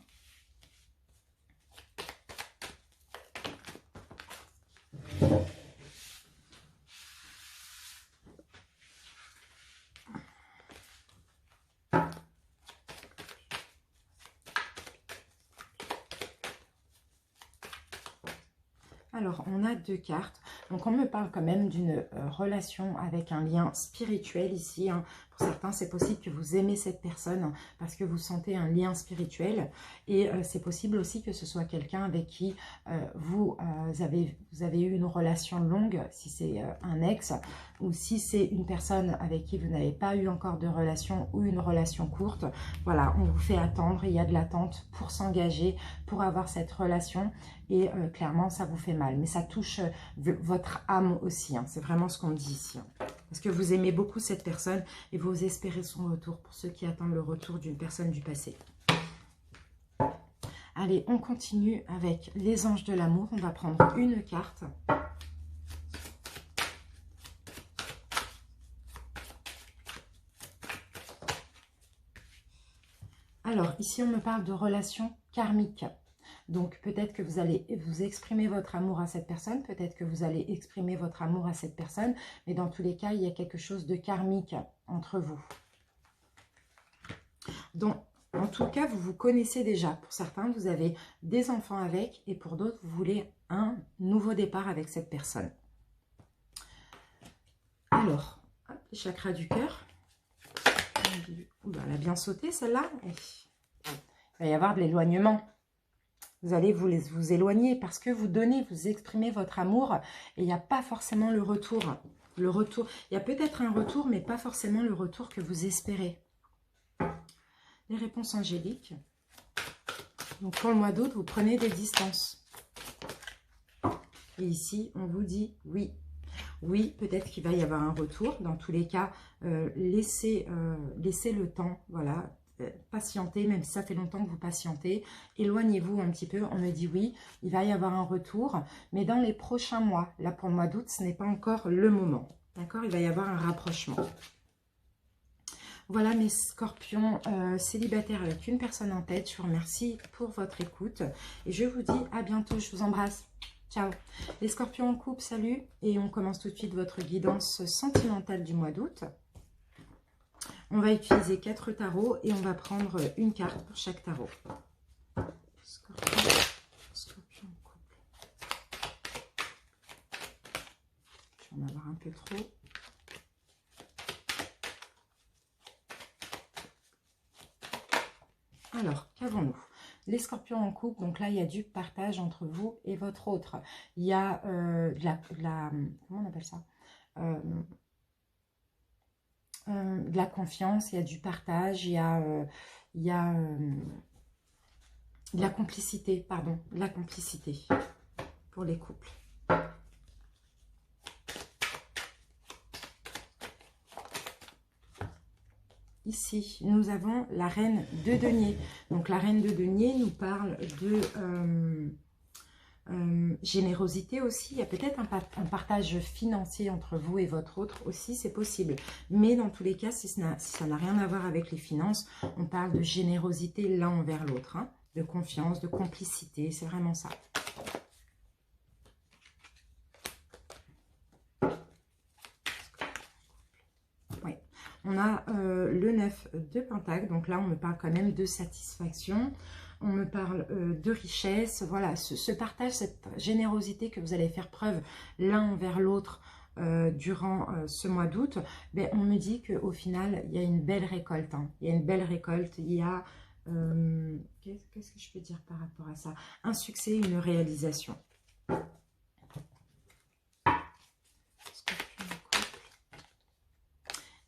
Alors, on a 2 cartes. Donc, on me parle quand même d'une relation avec un lien spirituel ici, hein. Pour certains, c'est possible que vous aimez cette personne, hein, parce que vous sentez un lien spirituel. Et c'est possible aussi que ce soit quelqu'un avec qui vous avez eu une relation longue, si c'est un ex, ou si c'est une personne avec qui vous n'avez pas eu encore de relation ou une relation courte. Voilà, on vous fait attendre, il y a de l'attente pour s'engager, pour avoir cette relation. Et clairement, ça vous fait mal. Mais ça touche votre âme aussi, hein. C'est vraiment ce qu'on dit ici, hein. Parce que vous aimez beaucoup cette personne et vous espérez son retour, pour ceux qui attendent le retour d'une personne du passé. Allez, on continue avec les anges de l'amour. On va prendre une carte. Alors, ici, on me parle de relations karmiques. Donc, peut-être que vous allez vous exprimer votre amour à cette personne, peut-être que vous allez exprimer votre amour à cette personne, mais dans tous les cas, il y a quelque chose de karmique entre vous. Donc, en tout cas, vous vous connaissez déjà. Pour certains, vous avez des enfants avec, et pour d'autres, vous voulez un nouveau départ avec cette personne. Alors, hop, les chakras du cœur. Elle a bien sauté, celle-là. Il va y avoir de l'éloignement. Vous allez vous éloigner parce que vous donnez, vous exprimez votre amour et il n'y a pas forcément le retour. Il y a peut-être un retour, mais pas forcément le retour que vous espérez. Les réponses angéliques. Donc pour le mois d'août, vous prenez des distances. Et ici, on vous dit oui. Oui, peut-être qu'il va y avoir un retour. Dans tous les cas, laissez le temps, voilà. Patientez, même si ça fait longtemps que vous patientez. Éloignez-vous un petit peu. On me dit oui, il va y avoir un retour. Mais dans les prochains mois, là pour le mois d'août, ce n'est pas encore le moment. D'accord? Il va y avoir un rapprochement. Voilà mes scorpions célibataires avec une personne en tête. Je vous remercie pour votre écoute. Et je vous dis à bientôt. Je vous embrasse. Ciao. Les scorpions en couple, salut. Et on commence tout de suite votre guidance sentimentale du mois d'août. On va utiliser 4 tarots et on va prendre une carte pour chaque tarot. Scorpion en couple. Je vais en avoir un peu trop. Alors, qu'avons-nous? Les scorpions en couple, donc là, il y a du partage entre vous et votre autre. Il y a comment on appelle ça? De la confiance, il y a du partage, il y a de la complicité, pardon, de la complicité pour les couples. Ici, nous avons la reine de denier. Donc, la reine de denier nous parle de générosité aussi. Il y a peut-être un partage financier entre vous et votre autre aussi, c'est possible. Mais dans tous les cas, si ça n'a rien à voir avec les finances, on parle de générosité l'un envers l'autre, hein, de confiance, de complicité, c'est vraiment ça. Oui. On a le 9 de Pentacle, donc là on me parle quand même de satisfaction. On me parle de richesse, voilà, ce partage, cette générosité que vous allez faire preuve l'un envers l'autre durant ce mois d'août, ben, on me dit qu'au final, il y a une belle récolte. Hein. Il y a une belle récolte, il y a, qu'est-ce que je peux dire par rapport à ça? Un succès, une réalisation.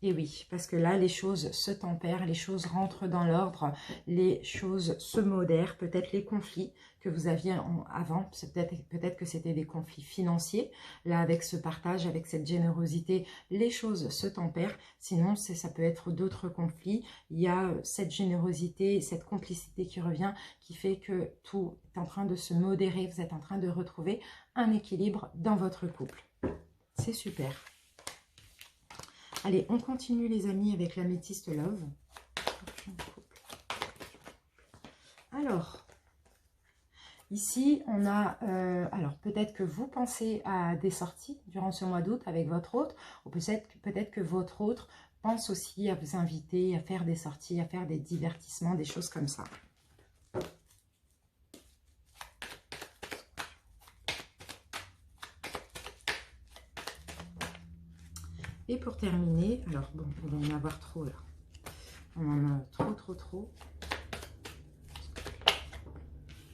Et oui, parce que là, les choses se tempèrent, les choses rentrent dans l'ordre, les choses se modèrent, peut-être les conflits que vous aviez avant, peut-être que c'était des conflits financiers. Là, avec ce partage, avec cette générosité, les choses se tempèrent. Sinon, ça peut être d'autres conflits. Il y a cette générosité, cette complicité qui revient, qui fait que tout est en train de se modérer. Vous êtes en train de retrouver un équilibre dans votre couple. C'est super. Allez, on continue les amis avec l'améthyste Love. Alors, ici, on a... alors, peut-être que vous pensez à des sorties durant ce mois d'août avec votre autre, ou peut-être que votre autre pense aussi à vous inviter à faire des sorties, à faire des divertissements, des choses comme ça. Et pour terminer, alors bon, on va en avoir trop là. On en a trop.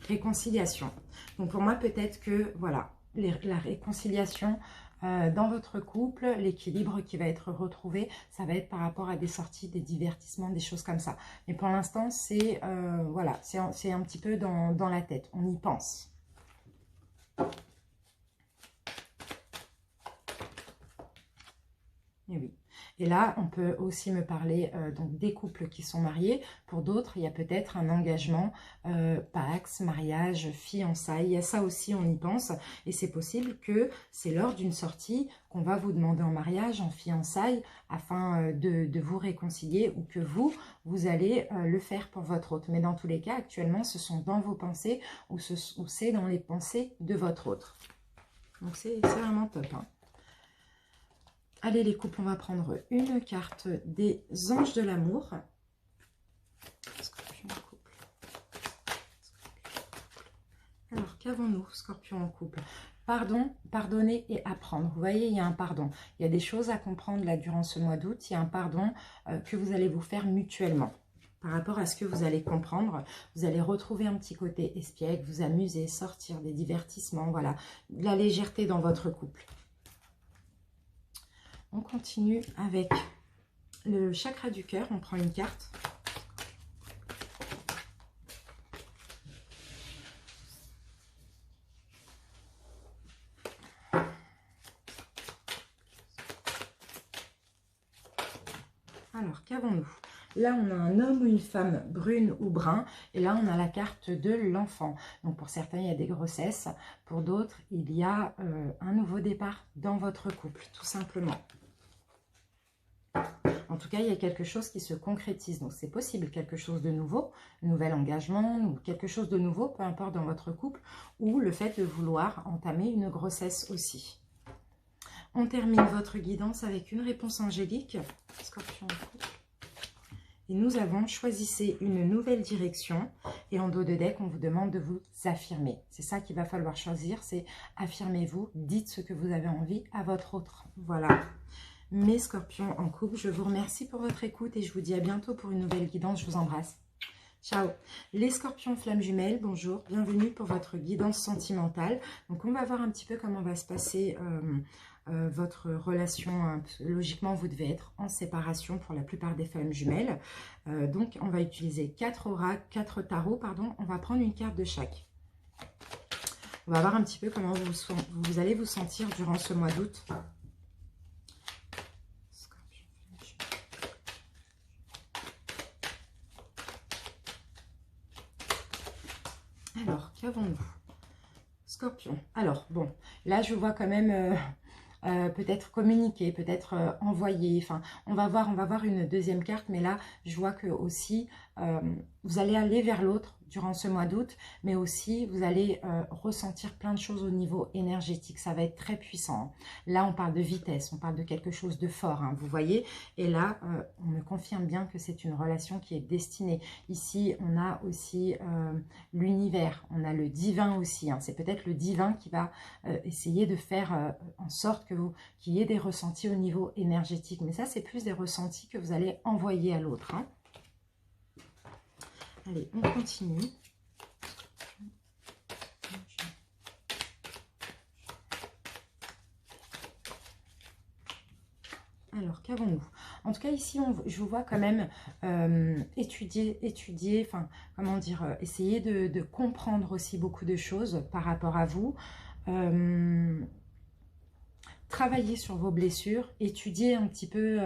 Réconciliation. Donc pour moi, peut-être que, voilà, la réconciliation dans votre couple, l'équilibre qui va être retrouvé, ça va être par rapport à des sorties, des divertissements, des choses comme ça. Mais pour l'instant, c'est voilà, c'est un petit peu dans la tête. On y pense. Et oui. Et là, on peut aussi me parler donc des couples qui sont mariés. Pour d'autres, il y a peut-être un engagement, Pax, mariage, fiançailles. Il y a ça aussi, on y pense. Et c'est possible que c'est lors d'une sortie qu'on va vous demander en mariage, en fiançailles, afin de vous réconcilier, ou que vous allez le faire pour votre hôte. Mais dans tous les cas, actuellement, ce sont dans vos pensées ou c'est dans les pensées de votre autre. Donc c'est vraiment top, hein. Allez les couples, on va prendre une carte des anges de l'amour. Scorpion en couple. Alors, qu'avons-nous, Scorpion en couple? Pardon, pardonner et apprendre. Vous voyez, il y a un pardon. Il y a des choses à comprendre là durant ce mois d'août. Il y a un pardon que vous allez vous faire mutuellement. Par rapport à ce que vous allez comprendre, vous allez retrouver un petit côté espiègle, vous amuser, sortir des divertissements, voilà, de la légèreté dans votre couple. On continue avec le chakra du cœur. On prend une carte. Alors, qu'avons-nous? Là, on a un homme ou une femme brune ou brun. Et là, on a la carte de l'enfant. Donc, pour certains, il y a des grossesses. Pour d'autres, il y a un nouveau départ dans votre couple, tout simplement. En tout cas, il y a quelque chose qui se concrétise. Donc, c'est possible, quelque chose de nouveau, un nouvel engagement, ou quelque chose de nouveau, peu importe dans votre couple, ou le fait de vouloir entamer une grossesse aussi. On termine votre guidance avec une réponse angélique. Scorpion en couple. Et nous avons choisissez une nouvelle direction. Et en dos de deck, on vous demande de vous affirmer. C'est ça qu'il va falloir choisir, c'est affirmez-vous, dites ce que vous avez envie à votre autre. Voilà. Mes scorpions en couple, je vous remercie pour votre écoute et je vous dis à bientôt pour une nouvelle guidance. Je vous embrasse. Ciao. Les scorpions flammes jumelles, bonjour. Bienvenue pour votre guidance sentimentale. Donc, on va voir un petit peu comment va se passer votre relation. Logiquement, vous devez être en séparation pour la plupart des flammes jumelles. Donc, on va utiliser 4 oracles, 4 tarots, pardon. On va prendre une carte de chaque. On va voir un petit peu comment vous allez vous sentir durant ce mois d'août. Alors, qu'avons-nous? Scorpion. Alors, bon, là, je vois quand même peut-être communiquer, peut-être envoyer. Enfin, on va voir une deuxième carte, mais là, je vois que aussi, vous allez aller vers l'autre durant ce mois d'août, mais aussi, vous allez ressentir plein de choses au niveau énergétique. Ça va être très puissant. Là, on parle de vitesse, on parle de quelque chose de fort, hein, vous voyez. Et là, on me confirme bien que c'est une relation qui est destinée. Ici, on a aussi l'univers, on a le divin aussi. Hein. C'est peut-être le divin qui va essayer de faire en sorte qu'il y ait des ressentis au niveau énergétique. Mais ça, c'est plus des ressentis que vous allez envoyer à l'autre. Hein. Allez, on continue. Alors, qu'avons-nous? En tout cas, ici, je vous vois quand même étudier, enfin, comment dire, essayer de comprendre aussi beaucoup de choses par rapport à vous. Travailler sur vos blessures, étudier un petit peu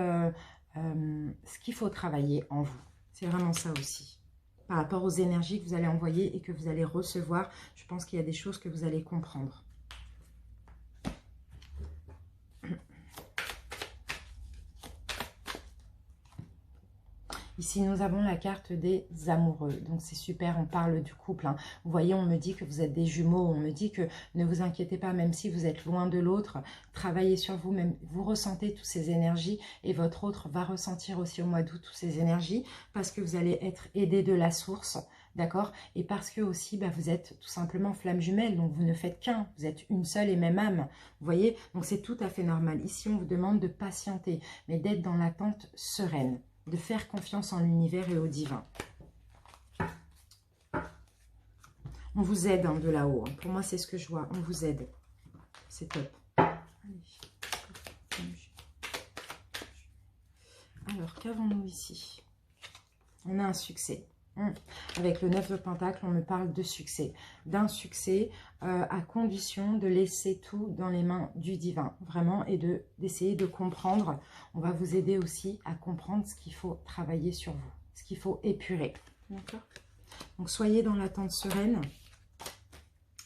ce qu'il faut travailler en vous. C'est vraiment ça aussi. Par rapport aux énergies que vous allez envoyer et que vous allez recevoir, je pense qu'il y a des choses que vous allez comprendre. Ici, nous avons la carte des amoureux. Donc, c'est super, on parle du couple. Hein. Vous voyez, on me dit que vous êtes des jumeaux. On me dit que ne vous inquiétez pas, même si vous êtes loin de l'autre. Travaillez sur vous, même vous ressentez toutes ces énergies. Et votre autre va ressentir aussi au mois d'août toutes ces énergies. Parce que vous allez être aidé de la source. D'accord? Et parce que aussi, bah, vous êtes tout simplement flamme jumelle. Donc, vous ne faites qu'un. Vous êtes une seule et même âme. Vous voyez? Donc, c'est tout à fait normal. Ici, on vous demande de patienter. Mais d'être dans l'attente sereine. De faire confiance en l'univers et au divin. On vous aide hein, de là-haut. Pour moi, c'est ce que je vois. On vous aide. C'est top. Alors, qu'avons-nous ici? On a un succès. Avec le 9 de Pentacle, on me parle de succès. D'un succès à condition de laisser tout dans les mains du divin. Vraiment, et d'essayer de comprendre. On va vous aider aussi à comprendre ce qu'il faut travailler sur vous. Ce qu'il faut épurer. D'accord ? Donc, soyez dans l'attente sereine.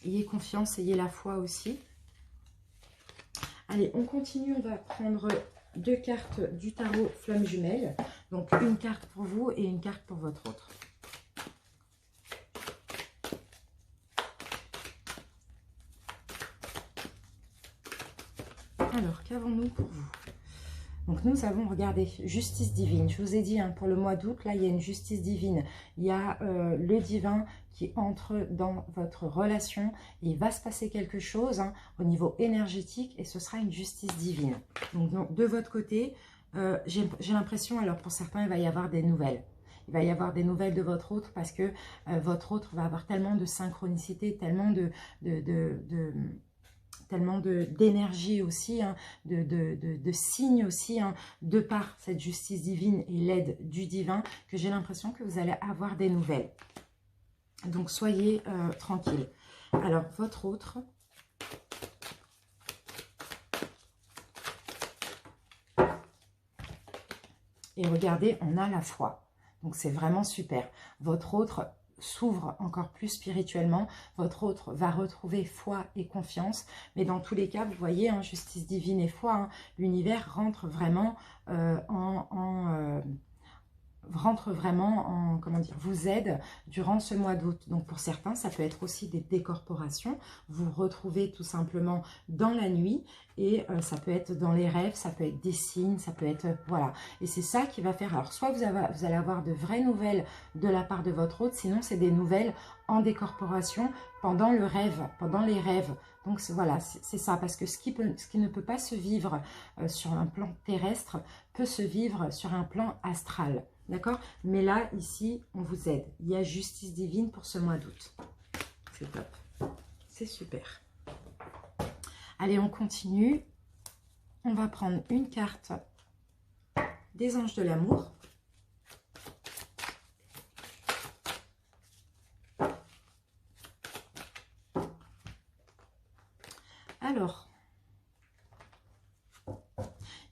Ayez confiance, ayez la foi aussi. Allez, on continue. On va prendre 2 cartes du tarot Flamme Jumelle. Donc, une carte pour vous et une carte pour votre autre. Alors, qu'avons-nous pour vous? Donc, nous avons, regardez, justice divine. Je vous ai dit, hein, pour le mois d'août, là, il y a une justice divine. Il y a le divin qui entre dans votre relation. Et il va se passer quelque chose au niveau énergétique et ce sera une justice divine. Donc de votre côté, j'ai l'impression, alors pour certains, il va y avoir des nouvelles. Il va y avoir des nouvelles de votre autre parce que votre autre va avoir tellement de synchronicité, tellement d'énergie aussi, de signes aussi, de par cette justice divine et l'aide du divin, que j'ai l'impression que vous allez avoir des nouvelles. Donc, soyez tranquille. Alors, votre autre. Et regardez, on a la foi. Donc, c'est vraiment super. Votre autre s'ouvre encore plus spirituellement. Votre autre va retrouver foi et confiance. Mais dans tous les cas, vous voyez, justice divine et foi, l'univers rentre vraiment comment dire, vous aide durant ce mois d'août. Donc pour certains, ça peut être aussi des décorporations. Vous retrouvez tout simplement dans la nuit et ça peut être dans les rêves, ça peut être des signes, ça peut être, voilà. Et c'est ça qui va faire, alors soit vous allez avoir de vraies nouvelles de la part de votre hôte, sinon c'est des nouvelles en décorporation pendant le rêve, pendant les rêves. Donc voilà, c'est ça, parce que ce qui ne peut pas se vivre sur un plan terrestre peut se vivre sur un plan astral. D'accord? Mais là, ici, on vous aide. Il y a justice divine pour ce mois d'août. C'est top. C'est super. Allez, on continue. On va prendre une carte des anges de l'amour. Alors,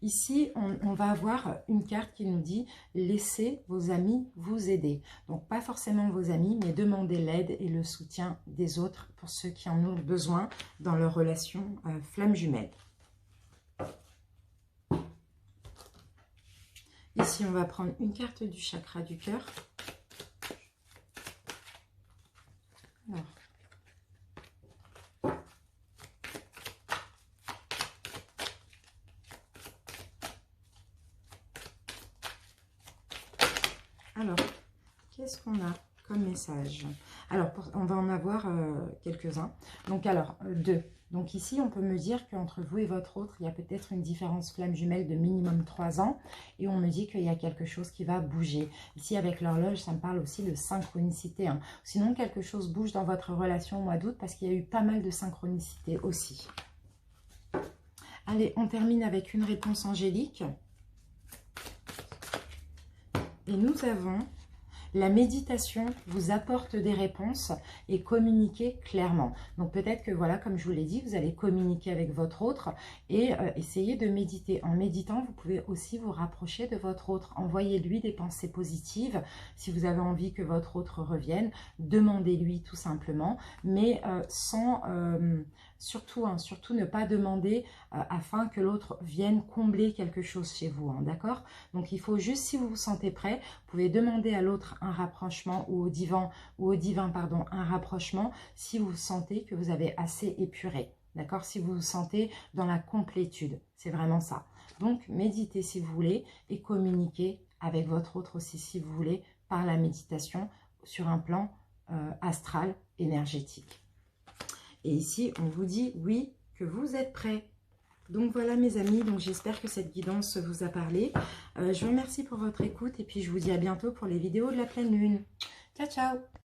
ici, on va avoir une carte qui nous dit « Laissez vos amis vous aider ». Donc, pas forcément vos amis, mais demandez l'aide et le soutien des autres pour ceux qui en ont besoin dans leur relation flamme jumelle. Ici, on va prendre une carte du chakra du cœur. Alors, qu'est-ce qu'on a comme message? Alors, on va en avoir quelques-uns. Donc, alors, 2. Donc ici, on peut me dire qu'entre vous et votre autre, il y a peut-être une différence flamme jumelle de minimum 3 ans. Et on me dit qu'il y a quelque chose qui va bouger. Ici, avec l'horloge, ça me parle aussi de synchronicité. Sinon, quelque chose bouge dans votre relation au mois d'août parce qu'il y a eu pas mal de synchronicité aussi. Allez, on termine avec une réponse angélique. Et nous avons... La méditation vous apporte des réponses et communiquez clairement. Donc peut-être que voilà, comme je vous l'ai dit, vous allez communiquer avec votre autre et essayer de méditer. En méditant, vous pouvez aussi vous rapprocher de votre autre. Envoyez-lui des pensées positives. Si vous avez envie que votre autre revienne, demandez-lui tout simplement, mais sans... surtout ne pas demander afin que l'autre vienne combler quelque chose chez vous, d'accord? Donc il faut juste, si vous vous sentez prêt, vous pouvez demander à l'autre un rapprochement ou au divin un rapprochement si vous sentez que vous avez assez épuré, d'accord? Si vous vous sentez dans la complétude, c'est vraiment ça. Donc méditez si vous voulez et communiquez avec votre autre aussi si vous voulez par la méditation sur un plan astral énergétique. Et ici, on vous dit, oui, que vous êtes prêts. Donc voilà mes amis, donc j'espère que cette guidance vous a parlé. Je vous remercie pour votre écoute et puis je vous dis à bientôt pour les vidéos de la pleine lune. Ciao, ciao!